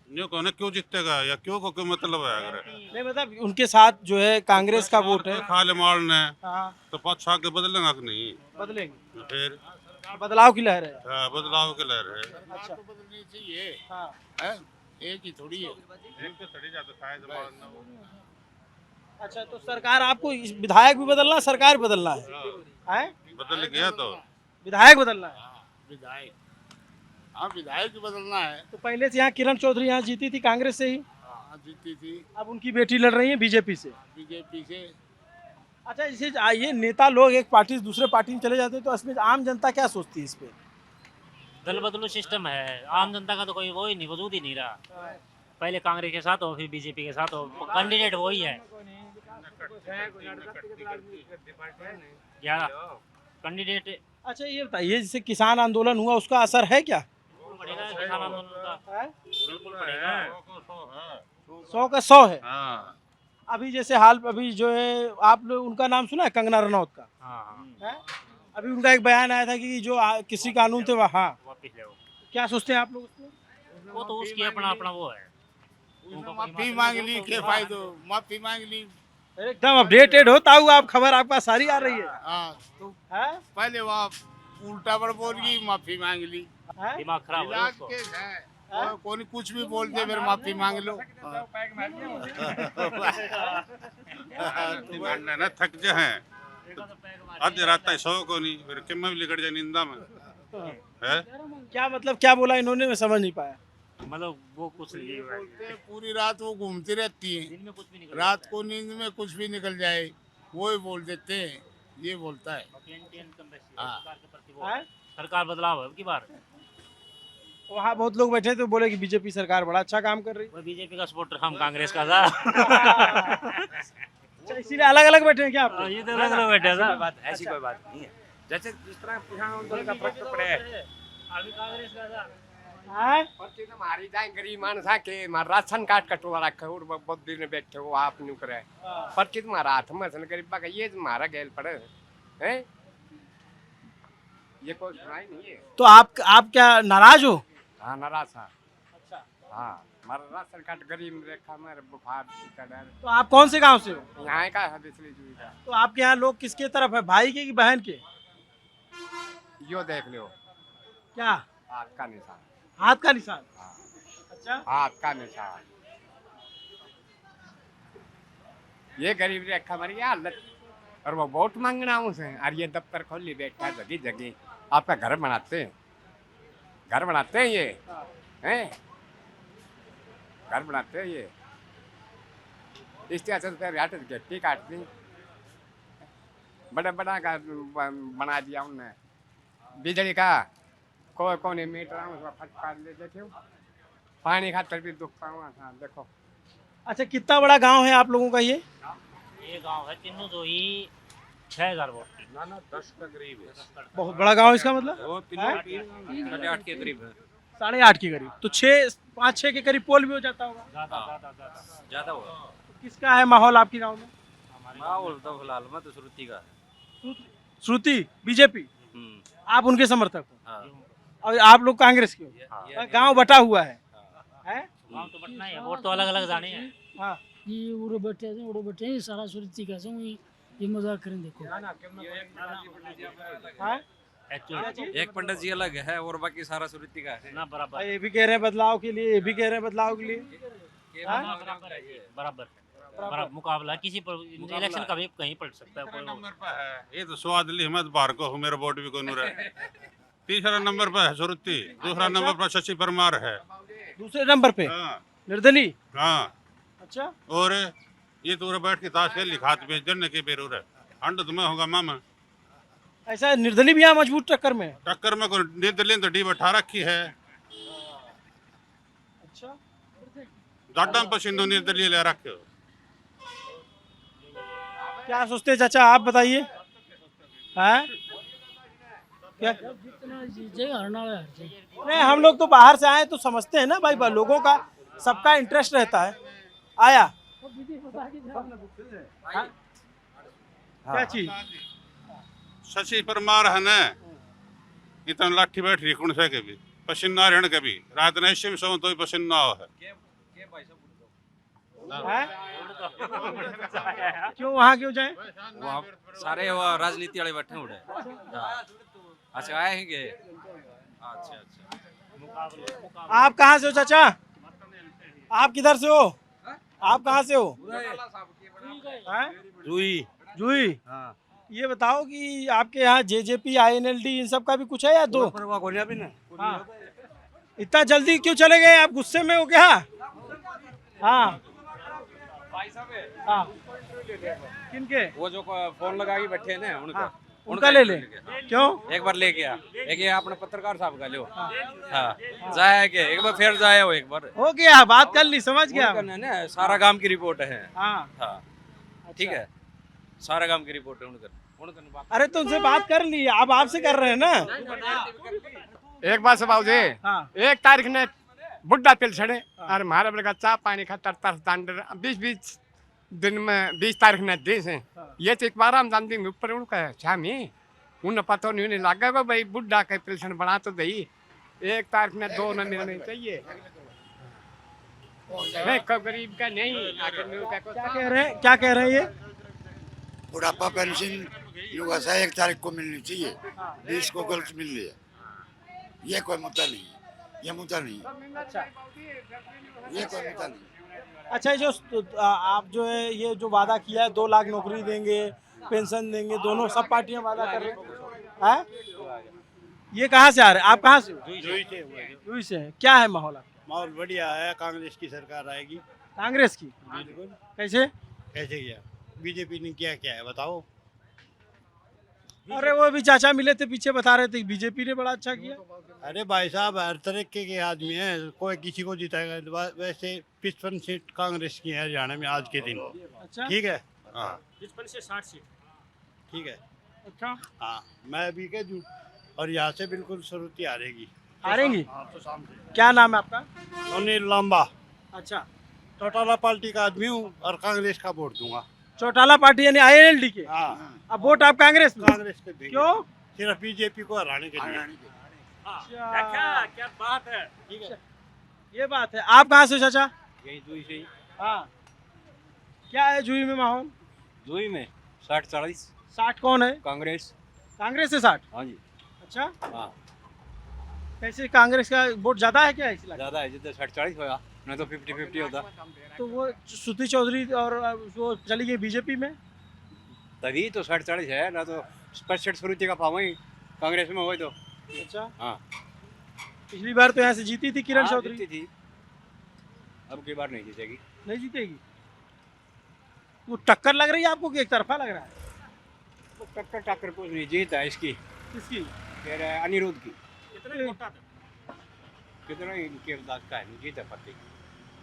न्यू कहने क्यों जीतेगा या क्यों को क्यों मतलब है? अगर नहीं मतलब उनके साथ जो है कांग्रेस का वोट है। खाले मारने हाँ। तो पाछा के बदलेगा कि नहीं? बदलेंगे। फिर बदलाव की लहर है। हाँ, बदलाव के लहर है। अच्छा। तो बदलनी चाहिए। हाँ। है? एक ही थोड़ी है। एक तो थोड़ी जाता शायद मारना वो। अच्छा, तो सरकार आपको विधायक भी बदलना, सरकार भी बदलना है? बदल गया तो विधायक बदलना है। विधायक, हाँ विधायक बदलना है। तो पहले से यहाँ किरण चौधरी यहाँ जीती थी कांग्रेस से ही। हाँ, जीती थी। अब उनकी बेटी लड़ रही है बीजेपी से। बीजेपी से। अच्छा, जैसे ये नेता लोग एक पार्टी से दूसरे पार्टी में चले जाते हैं तो इसमें आम जनता क्या सोचती है इस पे? दल बदलू सिस्टम है, आम जनता का तो कोई वो ही नहीं, वजूद ही नहीं रहा। पहले कांग्रेस के साथ हो, फिर बीजेपी के साथ हो, कैंडिडेट वही है। कैंडिडेट। अच्छा, ये बताइए जैसे किसान आंदोलन हुआ उसका असर है क्या? पड़ेगा किसान आंदोलन का, बिल्कुल पड़ेगा। 100 का 100 है। हाँ। अभी जैसे हाल अभी जो है आप लोग उनका नाम सुना है, कंगना रनौत का? है? अभी उनका एक बयान आया था कि जो किसी कानून थे वहाँ, क्या सोचते हैं आप लोग उसमें? वो तो उसकी अपना अपना वो है। माफी मांग ली, के फायदो, माफी मांग ली। एकदम अपडेटेड होता हुआ आप, खबर आपका सारी आ रही है। हाँ, तो है? पहले वहाँ उल्टा पर बोल गई माफी मांग ली। दिमाग खराब हो इलाज केस है, कोई कुछ भी बोलते फिर माफी मांग लो। ना थक जो है आधे रात तक सो को नहीं फिर किम में लिकड़ जाए नींदा में है। क्या मतलब क्या बोला इन्होंने, मैं समझ नहीं पाया। मतलब वो कुछ नहीं हुआ है। बोलते पूरी रात वो घूमती रहती है, रात को नींद में कुछ भी निकल जाए वो ही बोल देते हैं, ये बोलता है। हाँ? सरकार बदलाव है की बार। वहाँ बहुत लोग बैठे थे, बोले कि बीजेपी सरकार बड़ा अच्छा काम कर रही है। वो बीजेपी का सपोर्टर, हम कांग्रेस का था। अच्छा, इसीलिए अलग अलग बैठे हैं क्या आप? ये तो अलग अलग बैठे था। बात ऐसी कोई बात नहीं है, जैसे जिस तरह किसान आंदोलन का फर्क पड़े है। अभी कांग्रेस का था। हाँ? हमारी जाए गरीब मानस के राशन कार्ड कटवा रखे और बहुत दिन बैठे हो आप न्यू करे पर्ची तुम्हारा हाथ में सन गरीब का ये तुम्हारा गैल पड़े हैं, ये कोई सुनाई नहीं है। तो आप क्या नाराज हो? हाँ नाराज था। अच्छा हाँ, हमारा राशन कार्ड गरीब रेखा में बुखार का डर। तो आप कौन से गांव से हो? यहाँ का है बिजली जुई का। तो आपके यहाँ लोग किसके तरफ है, भाई के कि बहन के? यो देख लो क्या? हाथ का निशान। हाथ का निशान? अच्छा, हाथ का निशान। ये गरीब रेखा मर गया हालत और वो वोट मांगना उसे, और ये दफ्तर खोल ली बैठा है जगह जगह। आपका घर बनाते हैं, घर बनाते हैं ये हैं, घर बनाते हैं ये। इस तरह से फिर यार गट्टी काटती बड़ा बड़ा का बना दिया उनने बिजली का। कौन मीटर उसका फट पाट ले देते हो, पानी खातर भी दुख पाऊँ। हाँ देखो। अच्छा, कितना बड़ा गांव है आप लोगों का ये? ये गांव है तीनों जो ही 6000 वोट। ना 10 के करीब है। बहुत बड़ा गांव इसका मतलब? वो 3.8 के करीब है। 8.5 के करीब। तो 5-6 के करीब पोल भी हो जाता होगा। ज्यादा होगा। तो किसका है माहौल आपके गांव में? माहौल तो फिलहाल में तो श्रुति का है। श्रुति बीजेपी, आप उनके समर्थक हो और आप लोग कांग्रेस के हो। गांव बटा हुआ है। गांव तो बटना है, वोट तो अलग अलग जाने हैं। हाँ, ये उड़ो बैठे हैं सारा सुरती का ये मजाक करें देखो। एक पंडित जी अलग है और बाकी सारा श्रुति का है ना बराबर। ये भी कह रहे हैं बदलाव के लिए, ये भी कह रहे हैं बदलाव के लिए। बराबर मुकाबला किसी पर इलेक्शन कभी कहीं पड़ सकता है। कोई नंबर पर है ये तो स्वादली अहमद बार को मेरा वोट भी को नूर है। तीसरा नंबर पर है श्रुति, दूसरा नंबर पर शशि परमार है। दूसरे नंबर पे निर्दलीय। हाँ अच्छा, और ये तो बैठ के ताश खेल लिखात बेच जन्ने के बेरूर है अंड तुम्हें होगा मामा। ऐसा निर्दलीय भी यहाँ मजबूत टक्कर में? टक्कर में कोई निर्दलीय तो डी बैठा रखी है। अच्छा, जाटा पसंद निर्दलीय ले रखे हो। क्या सोचते हैं चाचा, आप बताइए। हैं क्या? नहीं, हम लोग तो बाहर से आए तो समझते हैं ना भाई, लोगों का सबका इंटरेस्ट रहता है। आया क्या चीज? शशि परमार है ना, इतना लाठी बैठ रही कौन से के भी पसीना रहने के भी रात ने शिम सो तो पसीना हो है। क्यों वहाँ क्यों जाए? वहाँ सारे वो राजनीति वाले बैठे उड़े। अच्छा आए हैं के? अच्छा अच्छा। आप कहाँ से हो चाचा? आप किधर से हो? आप कहाँ से हो? जुई। जुई। हाँ। ये बताओ कि आपके यहाँ जेजेपी INLD इन सब का भी कुछ है या दो? हाँ। इतना जल्दी क्यों चले गए आप, गुस्से में हो क्या? हाँ हाँ। किनके? वो जो फोन लगा के बैठे हैं ना उनका। हाँ। उनका ले ले। क्यों? एक बार लेके आ, एक ये अपने पत्रकार साहब का लो। हाँ जाए के एक बार फिर जाए हो, एक बार हो गया बात कर ली, समझ गया ना। सारा काम की रिपोर्ट है। हाँ हाँ ठीक है, सारा काम की रिपोर्ट है उनका। अरे तो उनसे बात कर ली, आप आपसे कर रहे हैं ना। एक बात बाबू जी, हाँ। 1 तारीख ने बुढ़ा पिल छड़े और हमारे बड़े चाह पानी खातर तरस दांडर 20 दिन में 20 तारीख ने देश है। ये तो एक बार हम जानते हैं ऊपर उनका शामी उन्हें पता नहीं लगा को भाई बुढ़ा का पेंशन बना तो दही 1 तारीख ने 2 न मिलने चाहिए। गरीब का नहीं। क्या कह रहे हैं ये? बुढ़ापा पेंशन युग ऐसा 1 तारीख को मिलनी चाहिए, 20 को गलत मिल रही है, ये कोई मुद्दा नहीं है, ये मुद्दा नहीं है, ये कोई मुद्दा नहीं। अच्छा, जो आप जो है ये जो वादा किया है 2 लाख नौकरी देंगे, पेंशन देंगे, दोनों सब पार्टियां वादा कर रही हैं। ये कहाँ से आ रहे हैं? आप कहाँ से हो? जुई से हैं। क्या है माहौल? माहौल बढ़िया है, कांग्रेस की सरकार आएगी। कांग्रेस की? बिल्कुल। कैसे? कैसे किया? बीजेपी ने क्या क्या है बताओ। अरे वो भी चाचा मिले थे पीछे बता रहे थे बीजेपी ने बड़ा अच्छा किया। अरे भाई साहब, हर तरीके के आदमी हैं, कोई किसी को जिताएगा। वैसे 55 सीट कांग्रेस की है हरियाणा में आज के दिन। अच्छा, ठीक है। हाँ 55 से 60 सीट। ठीक है। अच्छा, हाँ मैं भी कह दूँ, और यहाँ से बिल्कुल श्रुति हारेगी। हारेंगी? तो शाम से। क्या नाम है आपका? अनिल लांबा। अच्छा, चौटाला पार्टी का आदमी हूँ और कांग्रेस का वोट दूंगा। चौटाला पार्टी यानी INLD के? हाँ। अब वोट आप कांग्रेस में? कांग्रेस के देंगे। क्यों? सिर्फ बीजेपी को हराने के लिए। क्या बात है। ठीक है, ये बात है। आप कहाँ से हो चाचा? यही जुई से ही। हाँ, क्या है जुई में माहौल? जुई में 60-40। 60 कौन है? कांग्रेस। कांग्रेस से 60? हाँ जी। अच्छा, हाँ कैसे कांग्रेस का वोट ज्यादा है क्या इस इलाके? ज्यादा है, जितना 60-40 होगा, नहीं तो 50-50 होता। तो वो श्रुति चौधरी और वो चली गई बीजेपी में, तभी तो 60-40 है ना, तो 65 श्रुति का पाव ही कांग्रेस में हो तो। अच्छा, हाँ पिछली बार तो यहाँ से जीती थी किरण हाँ, चौधरी। जीती थी, अब की बार नहीं जीतेगी। नहीं जीतेगी? वो टक्कर लग रही है आपको कि एक तरफा लग रहा है? तो टक्कर कुछ नहीं, जीत है इसकी। किसकी? कह रहे हैं अनिरुद्ध की। कितना कितना इनके दास का है, नहीं जीत है पत्ती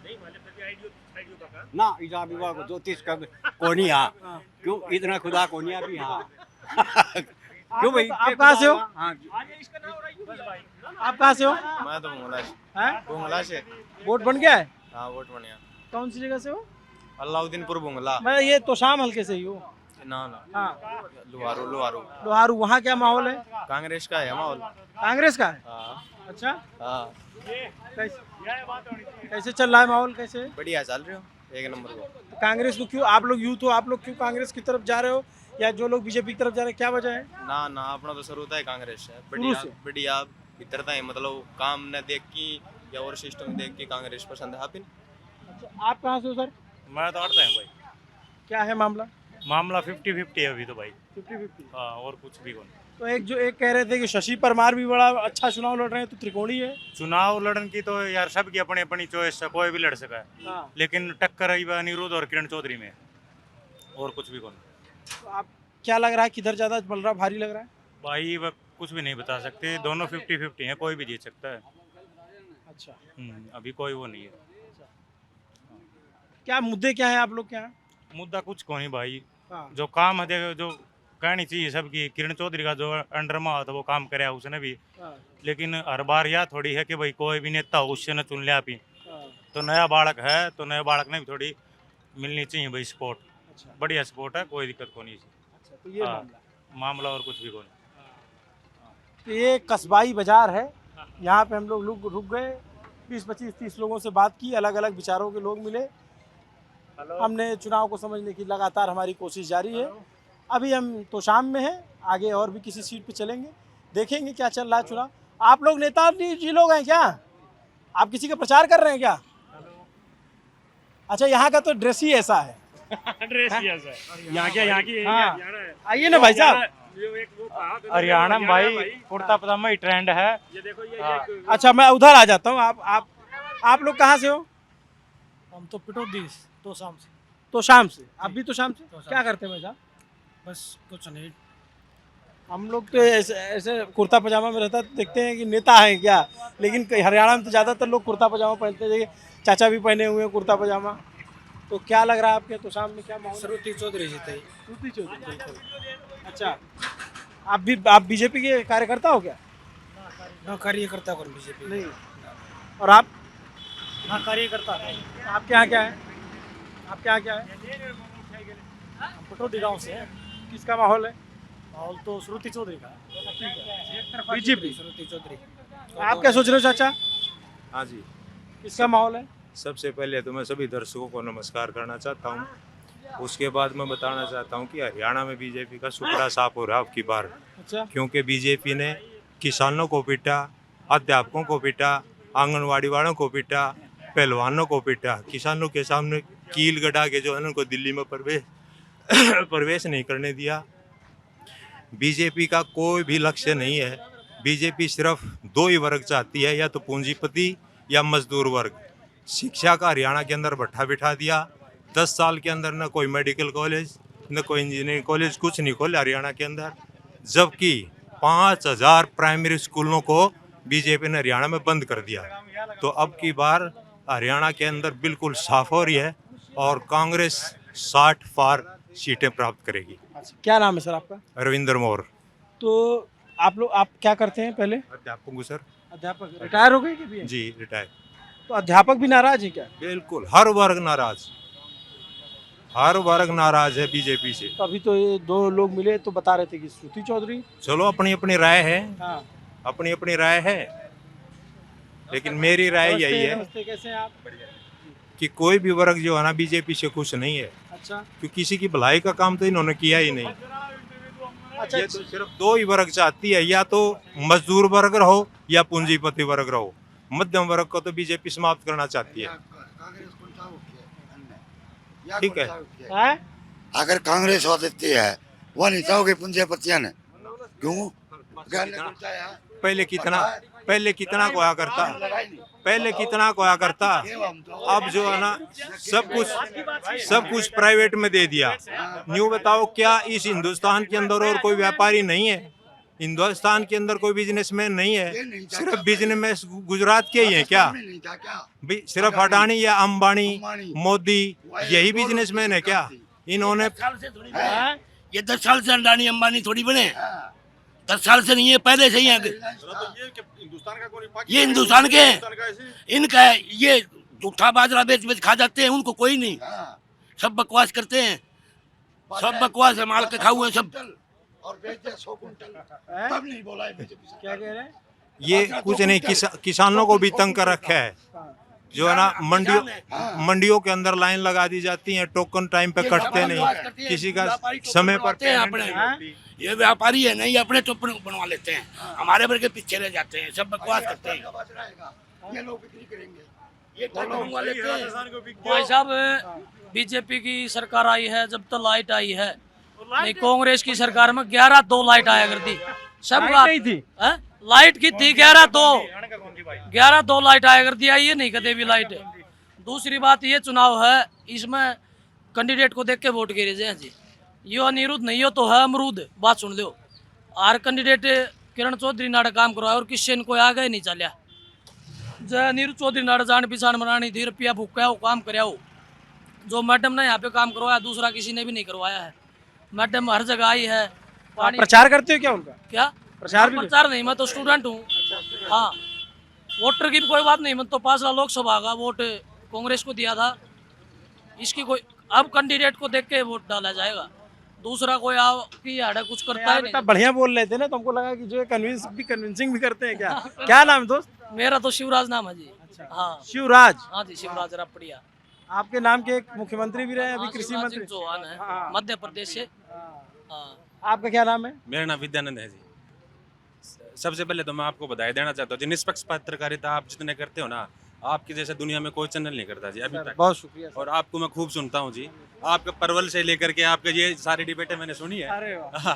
नहीं मतलब प्रति आईडियो का ना, इजा विवाह को 2-30 कब कोनी हाँ, क्यों इतना खुदा कोनी अभी हाँ। क्यों भाई? आप कहाँ से हो? हाँ आप कहाँ से हो? मैं तो भोंगला से। हैं? भोंगला से। वोट बन गया है? हाँ वोट बन गया। कौन सी जगह से हो? अलाउद्दीनपुर भोंगला। मैं ये तो शाम हल्के से ही हूँ। ना ना, हाँ, लोहारू लोहारू। लोहारू। वहाँ क्या माहौल है? कांग्रेस का है माहौल। कांग्रेस का है? हाँ अच्छा, हाँ, कैसे चल रहा है माहौल? कैसे? बढ़िया चल रहे हो, एक नंबर को। तो कांग्रेस को क्यों, आप लोग यूथ हो, आप लोग क्यों कांग्रेस की तरफ जा रहे हो, या जो लोग बीजेपी की तरफ जा रहे हैं, क्या वजह है? ना ना, अपना तो शुरू है कांग्रेस है। शुरू से? बढ़िया भीतर है, मतलब काम न देख की या और सिस्टम देख के कांग्रेस पसंद है। अच्छा, आप कहाँ से हो सर? मैं तो हटता है भाई। क्या है मामला? मामला 50-50 है अभी तो भाई। 50-50? हाँ, और कुछ भी नहीं। तो एक कह रहे थे कि शशि परमार भी बड़ा अच्छा चुनाव लड़ रहे हैं, तो त्रिकोणी है। चुनाव लड़न की तो यार सबकी अपनी अपनी चॉइस है, कोई भी लड़ सका है। हाँ। लेकिन टक्कर आई अनिरुद्ध और किरण चौधरी में, और कुछ भी नहीं। तो आप क्या लग रहा है, किधर ज्यादा बल रहा, भारी लग रहा है? भाई वह कुछ भी नहीं बता सकते, दोनों 50-50 है, कोई भी जीत सकता है। अच्छा, अभी कोई वो नहीं है। क्या मुद्दे क्या है आप लोग क्या? मुद्दा कुछ को नहीं भाई, हाँ। जो काम है जो कहनी चाहिए सबकी। किरण चौधरी का जो अंडर में था वो काम कराया उसने भी, हाँ। लेकिन हर बार यह थोड़ी है कि भाई कोई भी नेता हो उससे न चुन लिया भी। हाँ। तो नया बालक है तो नया बालक ने भी थोड़ी मिलनी चाहिए भाई सपोर्ट। अच्छा, बढ़िया सपोर्ट है, कोई दिक्कत को नहीं। अच्छा, तो ये हाँ। मामला मामला और कुछ भी को नहीं। तो ये कस्बाई बाजार है, यहाँ पे हम लोग रुक गए, 20-25-30 लोगों से बात की, अलग अलग विचारों के लोग मिले। हमने चुनाव को समझने की लगातार हमारी कोशिश जारी है। अभी हम तो शाम में हैं, आगे और भी किसी सीट पे चलेंगे, देखेंगे क्या चल रहा है चुनाव। आप लोग नेता जी लोग हैं क्या? आप किसी का प्रचार कर रहे हैं क्या? अच्छा, यहाँ का तो ड्रेस ही ऐसा है। ड्रेस ही ऐसा है। यहाँ की हाँ, आइए ना भाई साहब। हरियाणा में भाई कुर्ता पजामा ही ट्रेंड है। ये देखो ये अच्छा, मैं उधर आ जाता हूँ। आप लोग कहाँ से हो? हम तो पिटोदी तो शाम से। तो शाम से? आप भी तो शाम से? क्या करते हैं भाई साहब? बस कुछ नहीं, हम लोग तो ऐसे कुर्ता पजामा में रहता तो देखते हैं कि नेता हैं क्या, लेकिन हरियाणा में तो ज़्यादातर लोग कुर्ता पजामा पहनते हैं। चाचा भी पहने हुए हैं कुर्ता पजामा। तो क्या लग रहा है आपके तो शाम में क्या माहौल? श्रुति चौधरी जीते। श्रुति चौधरी। अच्छा, आप बीजेपी के कार्यकर्ता हो क्या? ना कार्यकर्ता कौन बीजेपी नहीं। और आप? ना कार्यकर्ता। आपके यहाँ क्या है? आपके यहाँ क्या है? हम पिटोदी गाँव से हैं। किसका माहौल है? माहौल तो श्रुति चौधरी का। बीजेपी। श्रुति चौधरी। आप क्या सोच रहे हो चाचा? हाँ जी, किसका माहौल है? सबसे पहले तो मैं सभी दर्शकों को नमस्कार करना चाहता हूँ। उसके बाद मैं बताना चाहता हूँ कि हरियाणा में बीजेपी का सुपड़ा साफ हो रहा है अब की बार। अच्छा। क्योंकि बीजेपी ने किसानों को पीटा, अध्यापकों को पीटा, आंगनवाड़ी वालों को पीटा, पहलवानों को पीटा। किसानों के सामने कील गड़ा के जो है उनको दिल्ली में प्रवेश नहीं करने दिया। बीजेपी का कोई भी लक्ष्य नहीं है। बीजेपी सिर्फ दो ही वर्ग चाहती है, या तो पूंजीपति या मजदूर वर्ग। शिक्षा का हरियाणा के अंदर भट्ठा बिठा दिया। 10 साल के अंदर न कोई मेडिकल कॉलेज, न कोई इंजीनियरिंग कॉलेज, कुछ नहीं खोले हरियाणा के अंदर। जबकि 5000 प्राइमरी स्कूलों को बीजेपी ने हरियाणा में बंद कर दिया। तो अब की बार हरियाणा के अंदर बिल्कुल साफ हो रही है और कांग्रेस 60 पार सीटें प्राप्त करेगी। क्या नाम है सर आपका? रविंद्र मौर्य। तो आप क्या करते हैं पहले? अध्यापक हूँ सर। अध्यापक रिटायर हो गए कि भी हैं? जी रिटायर। तो अध्यापक भी नाराज है क्या? बिल्कुल, हर वर्ग नाराज, हर वर्ग नाराज है बीजेपी से। तो अभी तो ये 2 लोग मिले तो बता रहे थे कि श्रुति चौधरी। चलो अपनी अपनी राय है। हाँ। अपनी अपनी राय है, लेकिन मेरी राय यही है कैसे हैं आप? कि कोई भी वर्ग जो है ना बीजेपी से खुश नहीं है। अच्छा। क्योंकि किसी की भलाई का काम तो इन्होंने किया ही नहीं। अच्छा। ये तो सिर्फ 2 ही वर्ग चाहती है, या तो मजदूर वर्ग रहो या पूंजीपति वर्ग रहो। मध्यम वर्ग को तो बीजेपी समाप्त करना चाहती है। ठीक है। अगर कांग्रेस हो देती है वो नहीं चाहोगे पूंजीपतियां ने? क्यों? पहले कितना कोया करता, पहले कितना कोया करता। अब जो है ना सब कुछ प्राइवेट में दे दिया। न्यू बताओ, क्या इस हिंदुस्तान के अंदर और कोई व्यापारी नहीं है? हिंदुस्तान के अंदर कोई बिजनेसमैन नहीं है? सिर्फ बिजनेस गुजरात के ही हैं क्या? सिर्फ अडानी या अंबानी, मोदी, यही बिजनेसमैन है क्या? इन्होंने ये 10 साल से अडानी अंबानी थोड़ी बने, 10 साल से नहीं है, पहले से ही है। ये हिंदुस्तान के इनका है। ये जूठा बाजरा बेच खा जाते हैं, उनको कोई नहीं। सब बकवास करते हैं, सब बकवास है, माल के खाऊ है सब। और बेचे 100 कुंटल, तब नहीं बोला है बीजेपी। क्या कह रहे हैं? ये कुछ नहीं, किसानों को भी तंग कर रखा है। जो है ना मंडियों के अंदर लाइन लगा दी जाती है, टोकन टाइम पे कटते नहीं, किसी का समय पर अपने ये व्यापारी है नहीं, अपने टोकन बनवा लेते हैं, हमारे भर के पीछे रह जाते हैं, सब बकवास करते हैं। ये लोग बिक्री करेंगे, ये बनवा लेते हैं। भाई साहब, बीजेपी की सरकार आई है जब तो लाइट आई है, नहीं कांग्रेस की सरकार में 11-2 लाइट आया करती। सब नहीं थी। लाइट की थी 11-2 लाइट आया करती। आई है नहीं कदे भी लाइट। दूसरी बात ये चुनाव है, इसमें कैंडिडेट को देख के वोट गिरे जाए जी। यो अनिरुद्ध नहीं हो तो है अमरूद। बात सुन लो, आर कैंडिडेट किरण चौधरी नाड़ा काम करवाया और किसी ने कोई आगे नहीं चलिया। जय अनिरुद्ध चौधरी नाड़ा जान पहचान बनानी थी, रुपया भूखा हो, काम कराया हो। जो मैडम ने यहाँ पे काम करवाया दूसरा किसी ने भी नहीं करवाया है। मैडम हर जगह आई है। आप प्रचार करते हो क्या उनका? क्या प्रचार नहीं, मैं तो स्टूडेंट हूँ। हाँ, वोटर की भी कोई बात नहीं। मैं तो 5 लोकसभा का वोट कांग्रेस को दिया था। इसकी कोई अब कैंडिडेट को देख के वोट डाला जाएगा, दूसरा कोई कुछ करता है नहीं। बढ़िया बोल रहे थे ना, तुमको लगा कि जो कन्विंसिंग भी करते हैं क्या? क्या नाम है दोस्त? मेरा तो शिवराज नाम है जी। हाँ शिवराज। हाँ जी, शिवराज रापड़िया। आपके नाम के एक मुख्यमंत्री भी रहे, अभी कृषि मंत्री चौहान है, मध्य प्रदेश से। आपका क्या नाम है? मेरा नाम विद्यानंद है जी। सबसे पहले तो मैं आपको बधाई देना चाहता हूँ जी, निष्पक्ष पत्रकारिता आप जितने करते हो ना, आपकी जैसे दुनिया में कोई चैनल नहीं करता जी अभी तक। बहुत शुक्रिया। और आपको मैं खूब सुनता हूँ जी। आपके परवल से लेकर के आपके ये सारी डिबेटें मैंने सुनी है। अरे वाह।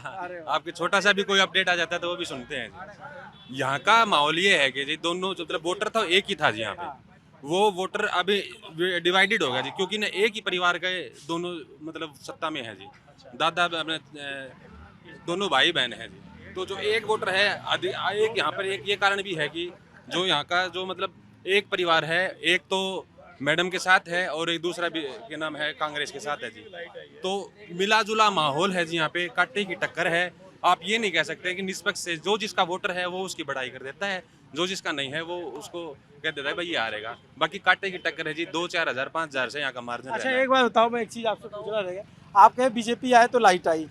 आपके छोटा सा भी कोई अपडेट आ जाता है तो वो भी सुनते हैं जी। यहाँ का माहौल ये है कि जी दोनों मतलब वोटर था एक ही था जी यहाँ पे, वो वोटर अभी डिवाइडेड हो गया जी, क्योंकि ना एक ही परिवार के दोनों मतलब सत्ता में है जी। दादा अपने दोनों भाई बहन है जी। तो जो एक वोटर है एक यहाँ पर एक ये कारण भी है कि जो यहाँ का जो मतलब एक परिवार है, एक तो मैडम के साथ है और एक दूसरा भी के नाम है कांग्रेस के साथ है जी। तो मिला जुला माहौल है जी, यहाँ पे कांटे की टक्कर है। आप ये नहीं कह सकते कि निष्पक्ष से जो जिसका वोटर है वो उसकी बढ़ाई कर देता है, जो जिसका नहीं है वो उसको कह देता है भाई ये हारेगा। बाकी कांटे की टक्कर है जी, 2-4 हज़ार 5 हज़ार से यहाँ का मार्जिन। अच्छा एक बात बताओ, मैं एक चीज आपसे पूछना रहेगा। आप कहे बीजेपी आए तो लाइट आई,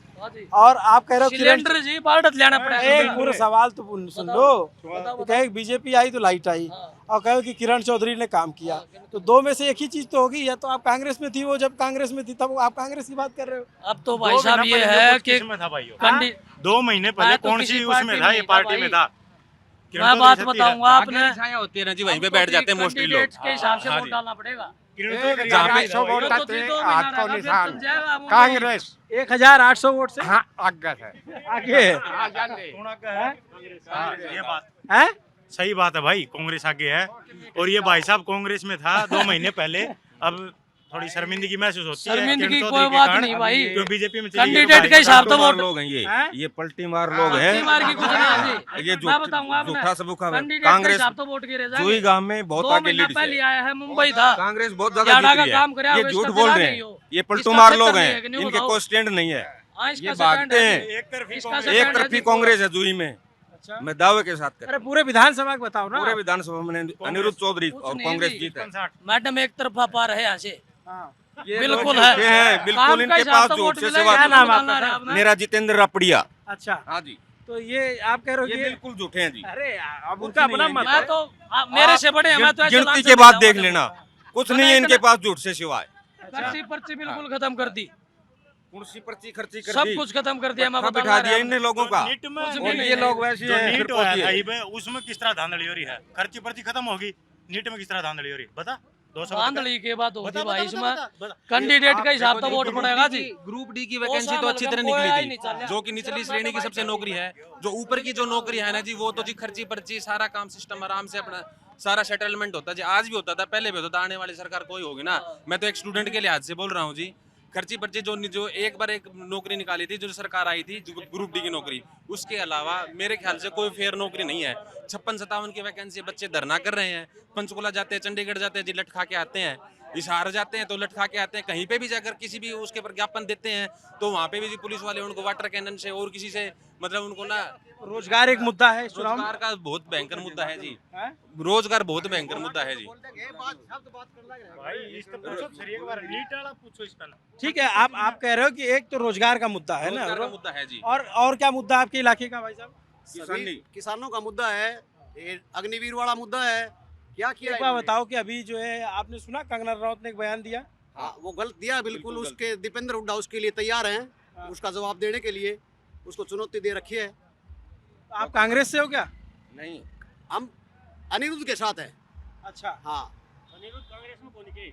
और आप कह रहे हो सिलेंडर जी बाल्ट लेना पड़ेगा। एक पूरा सवाल तो सुन लो। कहे बीजेपी आई तो लाइट आई, और कहो कि किरण चौधरी ने काम किया, तो दो में से एक ही चीज तो होगी, या तो आप कांग्रेस में थी, वो जब कांग्रेस में थी तब आप कांग्रेस की बात कर रहे हो। अब तो भाई साहब ये है कि 2 महीने पहले कौन सी उसमें था, ये पार्टी में था। मैं बात बताऊंगा आपने, छाया होती है ना जी, वहीं पे बैठ जाते हैं मोस्टली लोग। कैंडिडेट के हिसाब से वोट डालना पड़ेगा। जहाँ पे 800 वोट तो थे, तो हाथ को फिर निशान बन जाएगा, वो कांग्रेस 1800 वोट से हाँ आगे है आगे है। ये बात हैं? सही बात है भाई, कांग्रेस आगे है। और ये भाई साहब कांग्रेस में था 2 महीने पहले, अब थोड़ी शर्मिंदगी महसूस होती है। शर्मिंदगी किरण कोई चौधरी के बात कारण नहीं भाई, क्यों बीजेपी में कैंडिडेट के हिसाब से वोट लोग हैं ये पलटी मार लोग हैं। पलटी मार की कुछ नहीं है जी। ये मैं बताऊंगा आपने, झूठा सबूखा कैंडिडेट के कांग्रेस हिसाब से वोट गिरे जाएंगे। जुई गांव में बहुत 2 आगे महीना लीड पहले है। आया है, मुंबई था, कांग्रेस बहुत ज्यादा ज्यादा जीत का रही काम करे, है। ये इसका झूठ दिला बोल रहे नहीं हैं, हो। ये पलटू इसका मार सेक्टर लोग नहीं है हैं, कि नहीं इनके बताओ। कोई स्टैंड नहीं है, हाँ, इसका ये सेकंड भागते है हैं। जी। इसका एक सेकंड है तरफी जी। कांग्रेस है जुई में, मैं दावे के साथ अरे पूरे विधानसभा का बताओ ना। पूरे विधानसभा में अनिरुद्ध चौधरी और नहीं कांग्रेस जी। जीत है। मैडम एक तरफा पार है यहाँ से, ये बिल्कुल लोग है। झूठे हैं, काम बिल्कुल का इनके हिसाब पास तो झूठ वोट से मिलेगा, सिवा। क्या नाम बताना आपका? है आपने। मेरा जितेंद्र रापड़िया। अच्छा, हाँ जी, तो ये आप कह रहे हो ये कि बिल्कुल झूठे हैं जी। अरे अब उनका अपना मत मैं है। तो मेरे से बड़े हैं, मैं तो ऐसे गिनती लांछन के बाद देता हूँ। देख लेना, कुछ नहीं है इनके पास झूठ से सिवाय। पर्ची पर्ची बिल्कुल खत्म कर दी, कुर्सी पर्ची खर्ची कर सब दी, कुछ खत्म कर दिया। मैं पत्थर बता बिठा दिया इन लोगों का। नीट में कुछ भी और नहीं ये है। लोग वैसे जो हैं, नीट फिर हुआ होती है। है उसमें किस तरह धांधली हो रही है, खर्ची पर्ची खत्म होगी, नीट में किस तरह धांधली हो रही है बता। 200 धांधली की बात होती बता, भाई, बता, इसमें बता, बता। कैंडिडेट का हिसाब तो देखो वोट जी, पड़ेगा जी। ग्रुप डी की वो वैकेंसी तो साल अच्छी का तरह कोई निकली नहीं चल थी, रहा। जो कि निचली श्रेणी की सबसे नौकरी है। जो ऊपर की जो नौकरी है ना जी, वो तो जी खर्ची पर्ची सारा काम सिस्टम आराम से अपना सारा सेटलमेंट होता है जी। आज भी होता था, पहले भी होता था, आने वाली सरकार कोई होगी ना। मैं तो एक स्टूडेंट के लिहाज से बोल रहा हूँ जी, खर्ची पर्ची जो एक बार एक नौकरी निकाली थी, जो सरकार आई थी ग्रुप डी की नौकरी, उसके अलावा मेरे ख्याल से कोई फेयर नौकरी नहीं है। 56-57 की वैकेंसी, बच्चे धरना कर रहे हैं, पंचकुला जाते हैं, चंडीगढ़ जाते हैं जी, लटखा के आते हैं। हिसार जाते हैं तो लटका के आते हैं। कहीं पे भी जाकर किसी भी उसके प्रज्ञापन देते हैं तो वहाँ पे भी जी पुलिस वाले उनको वाटर कैनन से और किसी से मतलब उनको ना। रोजगार एक मुद्दा है इस चुनाव में। रोजगार का बहुत भयंकर मुद्दा है जी, रोजगार बहुत भयंकर मुद्दा है जी। ठीक है, आप कह रहे हो कि एक तो रोजगार का मुद्दा है ना, रोजगार का मुद्दा है जी। और क्या मुद्दा आपके इलाके का भाई साहब? किसानों का मुद्दा है, ये अग्निवीर वाला मुद्दा है। क्या किया एक बार बताओ कि अभी जो है आपने सुना कंगना रनौत ने एक बयान दिया। हाँ, वो गलत दिया बिल्कुल। उसके दीपेंद्र हुड्डा उसके लिए तैयार हैं, उसका जवाब देने के लिए उसको चुनौती दे रखी है। आप कांग्रेस से हो क्या? नहीं, हम अनिरुद्ध के साथ हैं। अच्छा, हाँ,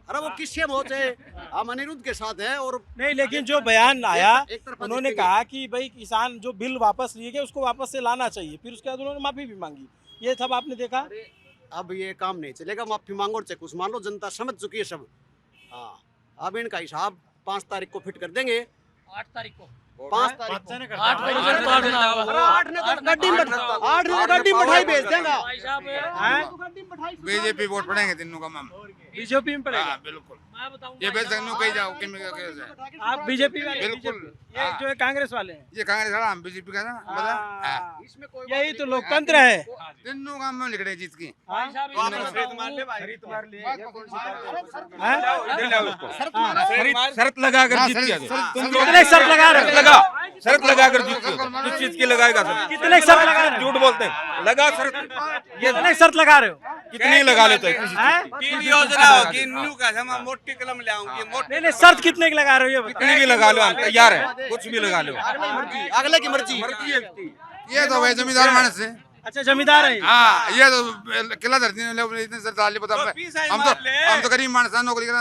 अरे वो किससे बहुत है, हम अनिरुद्ध के साथ हैं। और नहीं, लेकिन जो बयान आया एक तरफा उन्होंने देखेंगे। कहा कि भाई किसान जो बिल वापस लिए गए उसको वापस से लाना चाहिए, फिर उसके बाद उन्होंने माफी भी मांगी। ये सब आपने देखा? अब ये काम नहीं चलेगा, माफी मांगो और चाहे कुछ मान लो, जनता समझ चुकी है सब। हाँ, अब इनका हिसाब 5 तारीख को फिट कर देंगे। 8 तारीख को 5 तारीख को 8 को रिजल्ट तो 8 ना होगा। 8 ने तो गड्डी में 8 ने तो गड्डी में बैठाई भेज देगा। भाई साहब बीजेपी वोट पड़ेंगे तीनों का मैम। बीजेपी में पड़ेगा। बिल्कुल, मैं बताऊंगा ये बेच सकते कहीं जाओ आप बीजेपी वाले? बिल्कुल। ये जो है कांग्रेस वाले हैं। ये कांग्रेस वाला, हम बीजेपी का ना हाँ, इसमें कोई यही तो लोकतंत्र है। तीनों काम में लिखड़े जीत की। भाई साहब हाँ? शर्त लगाकर जीत गया। कितने शर्त लगा रहे हो? शर्त लगाकर जीत गया। किस चीज की लगाएगा सर? कितने शर्त लगा रहे हो? झूठ बोलते हैं, लगा शर्त। ये कितने शर्त लगा रहे हो? कितनी लगा लेते हैं? मोटी कलम ले आऊंगी। नहीं नहीं, शर्त कितने की लगा रहे हो ये बताओ। कितनी भी लगा लो, हम तैयार है, कुछ भी लगा लो। अगले की मर्जी। ये तो भाई जमींदार मानस है। अच्छा, जमींदार है। हाँ, ये तो किला धरती ने इतने सर डाली बता। हम तो गरीब मानस नौकरी करा।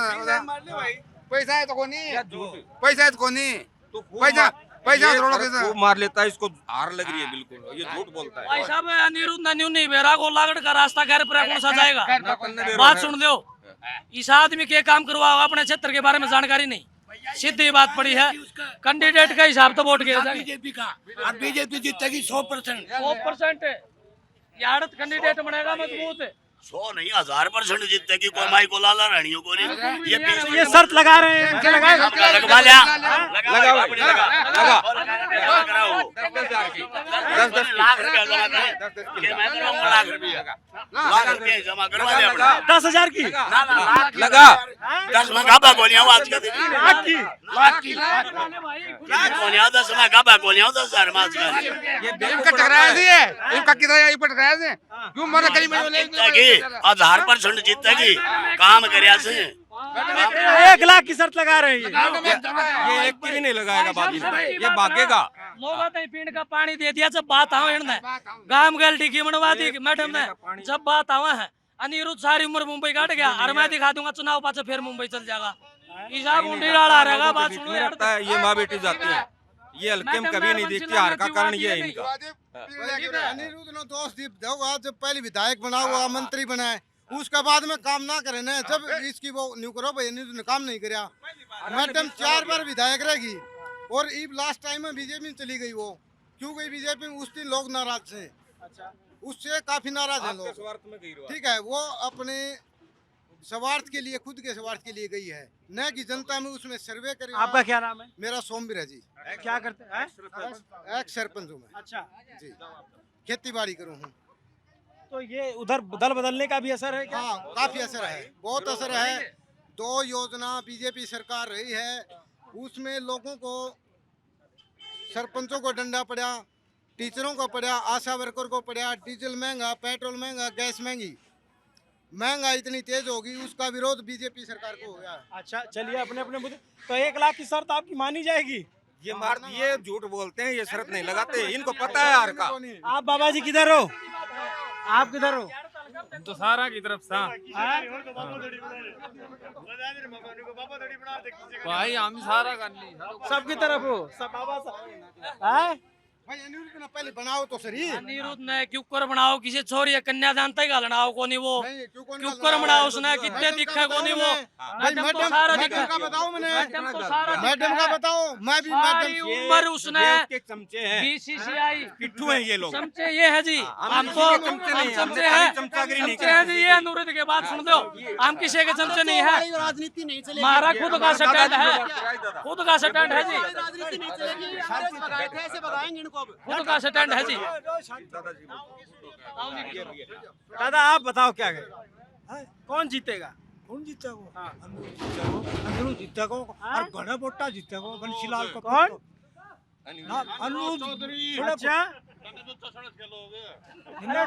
पैसा है तो कोनी, पैसा है तो कोनी, पैसा वो मार लेता है, इसको हार लग रही है बिल्कुल, ये झूठ बोलता है। भाई साहब अनिरुद्ध न्यू नहीं बेरा को लागड़ का रास्ता घर पर कौन सा जाएगा? बात सुन दो, इस आदमी के काम करवाओ, अपने क्षेत्र के बारे में जानकारी नहीं, सीधी बात पड़ी है। कैंडिडेट का हिसाब तो वोट गिर जाएगा। बीजेपी का, और बीजेपी जीतेगी 100%। 100% यारत कैंडिडेट बनेगा मजबूत। 100 नहीं 1000% जीतेगी। कोई माई को लाला रानियों को नहीं। ये शर्त लगा रहे हैं, लगवा लिया, लगा 10,000 की 10 लाख रुपया जमा करें कि मैं करूंगा लाख रुपया जमा करवा दे अपना 10,000 की लाख लगा 10 में गाबा गोलियां आज का लाख की गोलियां 10 में गाबा गोलियां 10,000 में आज का ये इनका टकराया से इनका किराया ये पर टकराया से क्यों मर करी में जीतेगी आधार पर सुन जीतेगी काम करया से 1 लाख की शर्त लगा रहे हैं ये एक की भी नहीं लगाएगा बाकी ये भागेगा लोगों ने पीने का पानी दे दिया जब बात आवा इनने गांव गलती की मनवा दी मैडम ने जब बात आवा है अनिरुद्ध सारी उम्र मुंबई काट गया और मैं दिखा दूंगा चुनाव पाछे फिर मुंबई चल जाएगा हिसाब उंडी डाला रहेगा बात सुन ले लगता है ये माँ बेटी जाती है ये हल्के में कभी नहीं देखती हार का कारण ये है इनका अनिरुद्ध ने दोष दी जब पहले विधायक बना हुआ मंत्री बनाए उसके बाद में काम ना करे ना जब इसकी वो न्यू करो भाई अनिरुद्ध ने काम नहीं कराया मैडम 4 बार विधायक रहेगी और इब लास्ट टाइम में बीजेपी में चली गई वो क्यों गई बीजेपी में उस दिन लोग नाराज थे उससे काफी नाराज है लोग ठीक है वो अपने स्वार्थ के लिए खुद के स्वार्थ के लिए गई है न कि जनता में उसमें सर्वे करे आपका क्या नाम है मेरा सोमवीर है जी क्या करते हैं एक्स सरपंच हूँ मैं अच्छा जी खेती बाड़ी करूँ हूँ तो ये उधर दल बदलने का भी असर है क्या हाँ काफी असर है बहुत असर है 2 योजना बीजेपी सरकार रही है उसमें लोगों को सरपंचों को डंडा पड़ा टीचरों को पड़ा आशा वर्कर को पड़ा डीजल महंगा पेट्रोल महंगा गैस महंगा इतनी तेज होगी उसका विरोध बीजेपी सरकार को हो गया है। अच्छा चलिए अपने अपने मुद्दे तो 1 लाख की शर्त आपकी मानी जाएगी ये झूठ बोलते हैं ये शर्त नहीं लगाते इनको पता है हार का आप बाबा जी किधर हो आप किधर हो तो सारा की तरफ सा भाई हम सारा करनी सबकी तरफ हो सब बाबा भाई अनिरुद्ध ने पहले बनाओ तो सही अनिरुद्ध ने क्यूकर बनाओ किसी छोरी या कन्यादान तक घालनाओ को नहीं वो क्यूकर बनाओ उसने कितने दिखे को नहीं वो मैडम का बताओ मैंने मैडम का बताओ मैं भी मैडम उम्र उसने चमचे हैं बीसीसीआई पिट्ठू हैं ये लोग चमचे ये है जी हम तो चमचे हैं चमचे हैं जी ये अनिरुद्ध के बात सुन दो हम किसी के चमचे नहीं है राजनीति नहीं चलेगी हमारा खुद का स्टैंड है खुद का स्टैंड है जी राजनीति नहीं चलेगी ऐसे बताएंगे इनको खुद का स्टैंड है जी दादा आप बताओ क्या करें कौन जीतेगा कौन जीतेगा अनिरुद्ध जीतेगा और घना वोटा जीतेगा बंसीलाल को कौन अनिरुद्ध अच्छा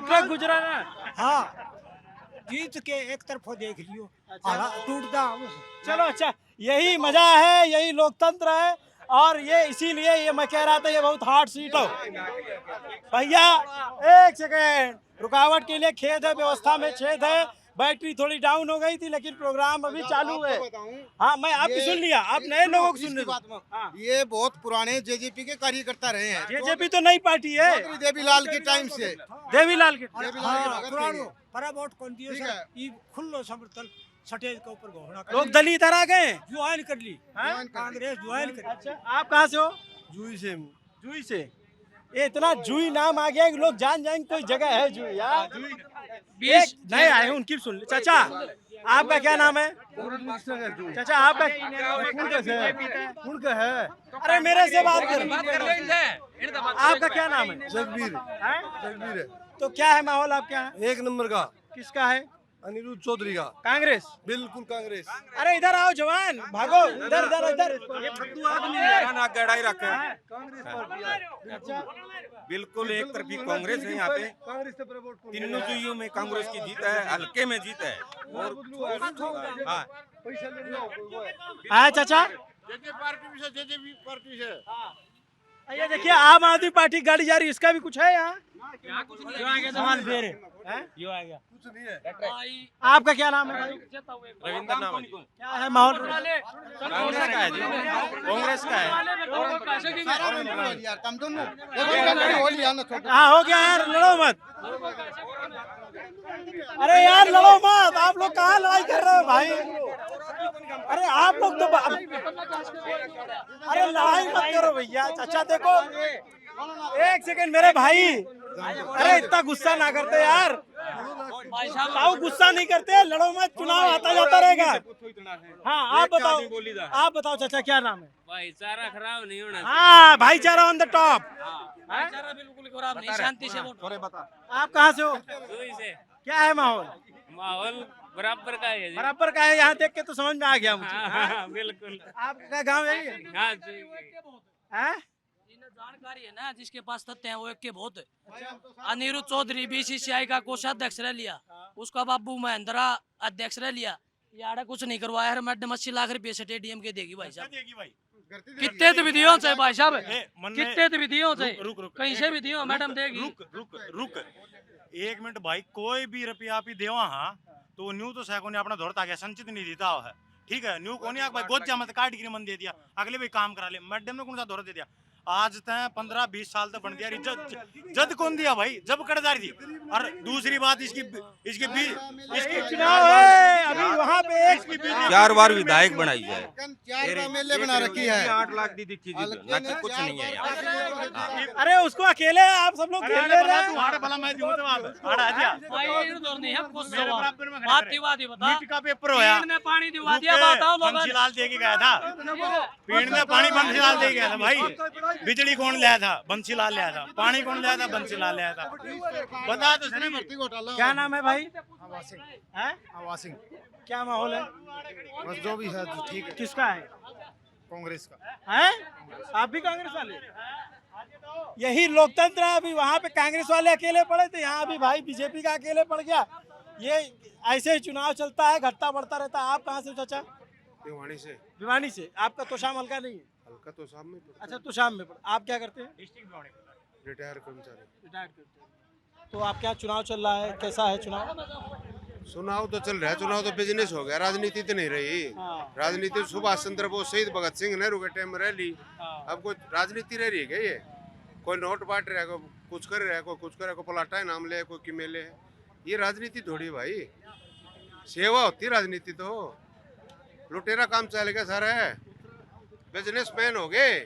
ट्रक गुजरा ना हाँ जीत के एक तरफ देख लियो टूटता चलो अच्छा यही मजा है यही लोकतंत्र है और ये इसीलिए ये मैं कह रहा था ये बहुत हार्ड सीट हो भैया 1 सेकेंड रुकावट के लिए खेद है व्यवस्था में छेद है बैटरी थोड़ी डाउन हो गई थी लेकिन प्रोग्राम अभी चालू है हाँ मैं आपकी सुन लिया आप नए लोगों को सुन रहे ये बहुत पुराने जेजेपी के कार्यकर्ता रहे हैं जेजेपी तो नई पार्टी है देवीलाल के टाइम से देवीलाल के पर वोट कौन दिए खुल्लो समर्थन सटेज के ऊपर घोषणा लोग दलित इधर आ गए ज्वाइन कर ली कांग्रेस ज्वाइन कर अच्छा आप कहाँ से हो जुई से ये इतना जुई नाम आ गया कि लोग जान जाएंगे कोई जगह है जुई यार एक नए आए हैं उनकी सुन ले चाचा आपका क्या नाम है चाचा आपका उनका है अरे मेरे से बात कर आपका क्या नाम है जगबीर तो क्या है माहौल आपके यहाँ 1 नंबर का किसका है अनिरुद्ध चौधरी का कांग्रेस बिल्कुल कांग्रेस अरे इधर आओ जवान भागो इधर इधर इधर ये फद्दू आदमी है ना गड़ाई रखे कांग्रेस पार्टी बिल्कुल एक तरफी कांग्रेस है यहाँ पे कांग्रेस से वोट तीनों जुइयों में कांग्रेस की जीत है हल्के में जीत है और हाँ चाचा पार्टी से ये देखिए आम आदमी पार्टी गाड़ी जा रही है इसका भी कुछ है यहाँ जवान फेर है कुछ नहीं है आपका क्या नाम है रविंद्र नाम है क्या है माहौल कांग्रेस का है जी कांग्रेस का है हाँ हो गया यार लड़ो मत अरे यार लड़ो मत आप लोग कहाँ लड़ाई कर रहे हो भाई अरे आप लोग तो अरे लड़ाई मत करो भैया चाचा देखो 1 सेकंड मेरे भाई अरे इतना गुस्सा ना करते यार आओ गुस्सा नहीं करते, लड़ो मत, चुनाव आता जाता रहेगा। हाँ आप बताओ चाचा क्या नाम है? भाईचारा खराब नहीं होना। हाँ भाईचारा ऑन द टॉप। भाईचारा बिल्कुल खराब नहीं, शांति से वोट। आप कहाँ से हो? सुई से। क्या है माहौल? माहौल बराबर का है जी। बराबर का है, यहाँ देख के तो समझ में आ गया मुझे। हाँ, बिल्कुल। आपका गांव यही है? हाँ जी। हैं? जानकारी है ना, जिसके पास तथ्य हैं वो एक के बहुत है। अनिरुद्ध चौधरी बीसीसीआई का कोषाध्यक्ष रह लिया, उसका बाबू महेंद्रा अध्यक्ष रह लिया, यार कुछ नहीं करवाया है। मैडम 80 लाख रुपए स्टेडियम के देगी भाई साहब। कितने तो विधियों से भाई साहब, कितने तो विधियों से, कहीं से भी दियो मैडम देगी। रुक 1 मिनट भाई, कोई भी रुपया आप देवा हाँ तो न्यू तो सैको ने अपना धोरता गया, संचित नहीं देता है, ठीक है। न्यू को नहीं भाई गोचा मत काट गिरी मन दे दिया, अगले भाई काम करा ले। मैडम ने कौन सा धोर दे दिया? आज तक 15-20 साल तक बन दिया, जद कौन दिया भाई जब कड़दारी थी। और दूसरी बात इसकी चुनाव है अभी, वहाँ पे 4 बार विधायक बनाई जाए, 4 एमएलए बना रखी है। 8 लाख दी दिखी जी, ना कि कुछ नहीं है यहाँ। अरे उसको अकेले आप सब लोग खेल रहे हैं। का पेपर होया, पानी दिवा दिया, बताओ बंसीलाल दे के गया था, पीण में पानी बंसीलाल दे गया था भाई। बिजली कौन लाया था? बंसीलाल लाया था। पानी कौन लाया था? बंसीलाल लाया था। बता तो सही। भर्ती घोटाला। क्या नाम है भाई? आवास सिंह। क्या माहौल है? बस जो भी है ठीक है। किसका है? कांग्रेस का हैं? आप भी कांग्रेस वाले? यही लोकतंत्र है। अभी वहाँ पे कांग्रेस वाले अकेले पड़े थे, यहाँ अभी भाई बीजेपी का अकेले पड़ गया। ये ऐसे ही चुनाव चलता है, घटता बढ़ता रहता है। आप कहाँ से चाचा? भिवानी से। भिवानी से। आपका तो शाम हल्का नहीं है? हल्का तो शाम में। अच्छा तो शाम में आप क्या करते हैं? रिटायर कर्मचारी। रिटायर्ड करते हैं। तो आप क्या चुनाव चल रहा है, कैसा है चुनाव? चुनाव तो चल रहा है, चुनाव तो बिजनेस हो गया, राजनीति तो नहीं रही। राजनीति सुभाष चंद्र बोस, शहीद भगत सिंह, नेहरू के टाइम में रह ली। अब कोई राजनीति रह रही है क्या? ये कोई नोट बांट रहा है, कोई कुछ कर रहा है, कोई कुछ कर रहा है, कोई पलाटा है नाम ले, कोई किमेले। ये राजनीति थोड़ी भाई, सेवा होती राजनीति। तो लुटेरा काम चलेगा सारा, बिजनेसमैन हो गए,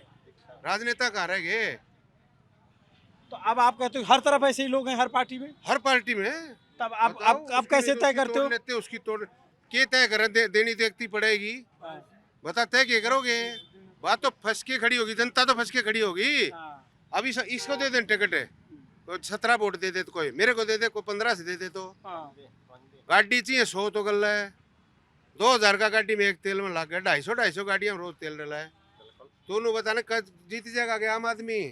राजनेता कहाँ रह गए? तो अब आप कहते हो हर तरफ ऐसे ही लोग हैं, हर पार्टी में? हर पार्टी में। तब आप कैसे तय करते हो? लेते उसकी तोड़ के तय करें, देनी देखती पड़ेगी। बता तय क्या करोगे? बात तो फंस के खड़ी होगी, जनता तो फंस के खड़ी होगी। अभी इसको दे दें टिकट, तो 17 वोट दे दे, तो कोई मेरे को दे दे, कोई 15 से दे दे। तो गाड़ी चाहिए 100 तो गल है, 2000 का गाड़ी में एक तेल में लग गया, 250 गाड़ियां रोज तेल रहा है। दोनों बताने कब जीत जाएगा कि आम आदमी?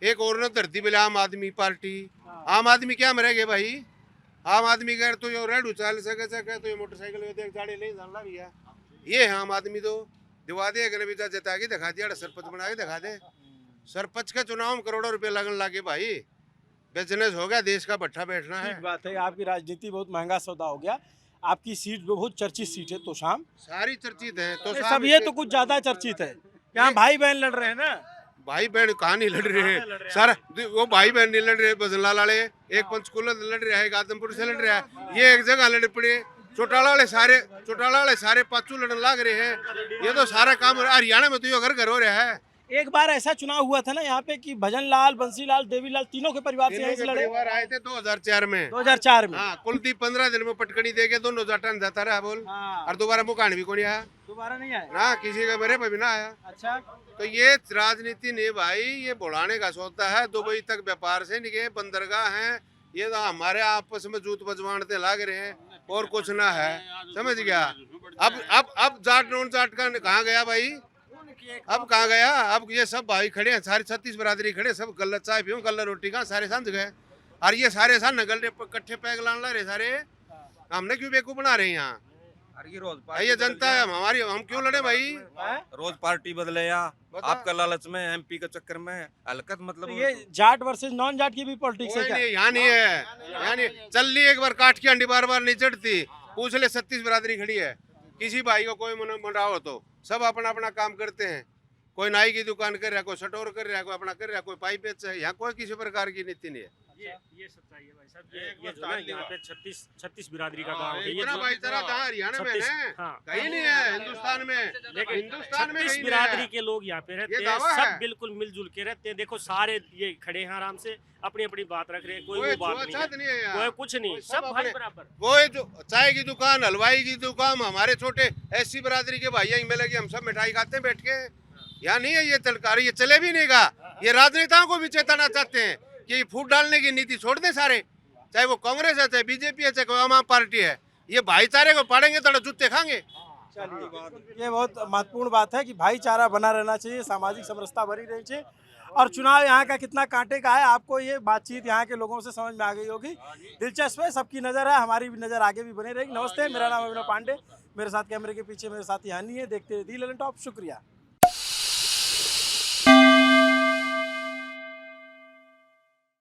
एक और न धरती पे आम आदमी पार्टी। आम आदमी क्या मरेगे भाई? आम आदमी का तो यो रेड उचाल सके तो ये मोटरसाइकिल देख गाड़ी नहीं जानना भैया। ये है आम आदमी। तो दिवा दे अगर जता के दिखा दिया, सरपंच बना के दिखा दे। सरपंच के चुनाव में करोड़ों रुपए लगन लगे भाई, बिजनेस हो गया, देश का भट्ठा बैठना है। ठीक बात है, आपकी राजनीति बहुत महंगा सौदा हो गया। आपकी सीट बहुत चर्चित सीट है तोशाम, सारी चर्चित है। तो सब ये तो कुछ ज्यादा चर्चित है। यहाँ भाई बहन लड़ रहे हैं ना? भाई बहन कहाँ नहीं लड़ रहे हैं सर, वो भाई बहन नहीं लड़ रहे। बजनलाल वाले एक पंचकूला लड़ रहा है, एक आदमपुर से लड़ रहा है, ये एक जगह लड़ पड़े। चौटाला वाले सारे पाचू लड़न लाग रहे हैं। ये तो सारा काम हरियाणा में तो ये घर हो रहा है। एक बार ऐसा चुनाव हुआ था ना यहाँ पे कि भजनलाल, बंसीलाल, देवीलाल तीनों के परिवार से यहीं से लड़े। आए थे 2004 में। 2004 में हाँ, कुलदीप 15 दिन में पटकड़ी दे के दोनों जाटन जाता रहा बोल। और दोबारा मुकान भी कौन आया? दोबारा नहीं आया ना, किसी का मेरे पे भी ना आया। अच्छा, तो ये राजनीति नहीं भाई, ये बुलाने का सोचता है। दुबई तक व्यापार से निके बंदरगाह हैं, ये तो हमारे आपस में जूत बजवानते लाग रहे हैं और कुछ ना है। समझ गया? अब जाट नॉन जाट का कहाँ गया भाई? अब कहाँ गया? अब ये सब भाई खड़े हैं, सारी 36 बरादरी खड़े, सब गल्ला चाय पियो, गल्ला रोटी का सारे समझ गए। और ये सारे साथ नगल कट्ठे पैग लान ला रहे सारे। हमने क्यों बेवकूफ बना रहे हैं यहाँ? ये जनता है हमारी, हम क्यों लड़े भाई? रोज पार्टी बदले या आपका लालच में, एमपी के चक्कर में हलकत मतलब। तो ये जाट वर्सेस नॉन जाट की भी पॉलिटिक्स है क्या? यहाँ नहीं है, यहाँ नहीं। चल ली एक बार काट की अंडी बार बार नहीं चढ़ती। पूछ ले 36 बरादरी खड़ी है, किसी भाई को कोई मुनाव हो तो सब अपना अपना काम करते हैं। कोई नाई की दुकान कर रहा है, कोई स्टोर कर रहा है, कोई अपना कर रहा है, कोई पाइप बेच रहा है। यहाँ कोई किसी प्रकार की नीति नहीं है। ये सच्चाई है भाई साहब। ये जो ना यहाँ पे 36 बिरादरी का गांव है। ये इतना जो भाईचारा कहाँ हरियाणा में 36 है? हाँ कहीं नहीं है हिंदुस्तान में। लेकिन हिंदुस्तान में 36 कहीं नहीं बिरादरी है। के लोग यहाँ पे रहते ये हैं, दावा सब है। बिल्कुल मिलजुल के रहते हैं। देखो सारे ये खड़े हैं आराम से, अपनी अपनी बात रख रहे हैं, कोई वो बात छुआछूत नहीं है नहीं है, यहाँ। कोई कुछ नहीं, सब भाई बराबर। वो जो चाय की दुकान, हलवाई की दुकान, हमारे छोटे एससी बिरादरी के भाई यहीं मिलेगी, हम सब मिठाई खाते हैं बैठ के। यहाँ नहीं है ये तलकारी, ये चले भी नहीं गा। ये राजनेताओं को भी चेताना चाहते हैं कि ये फूट डालने की नीति छोड़ दें सारे, चाहे वो कांग्रेस है, चाहे बीजेपी है, चाहे कोई आम पार्टी है। ये भाईचारे को पाड़ेंगे तो जूते खाएंगे। ये बहुत महत्वपूर्ण बात है कि भाईचारा बना रहना चाहिए, सामाजिक समरसता बनी रहनी चाहिए। और चुनाव यहाँ का कितना कांटे का है, आपको ये बातचीत यहाँ के लोगों से समझ में आ गई होगी। दिलचस्प है, सबकी नज़र है, हमारी भी नज़र आगे भी बनी रहेगी। नमस्ते, मेरा नाम अभिनव पांडे, मेरे साथ कैमरे के पीछे मेरे साथी हानि है। देखते रहिए दी ललन टॉप। शुक्रिया।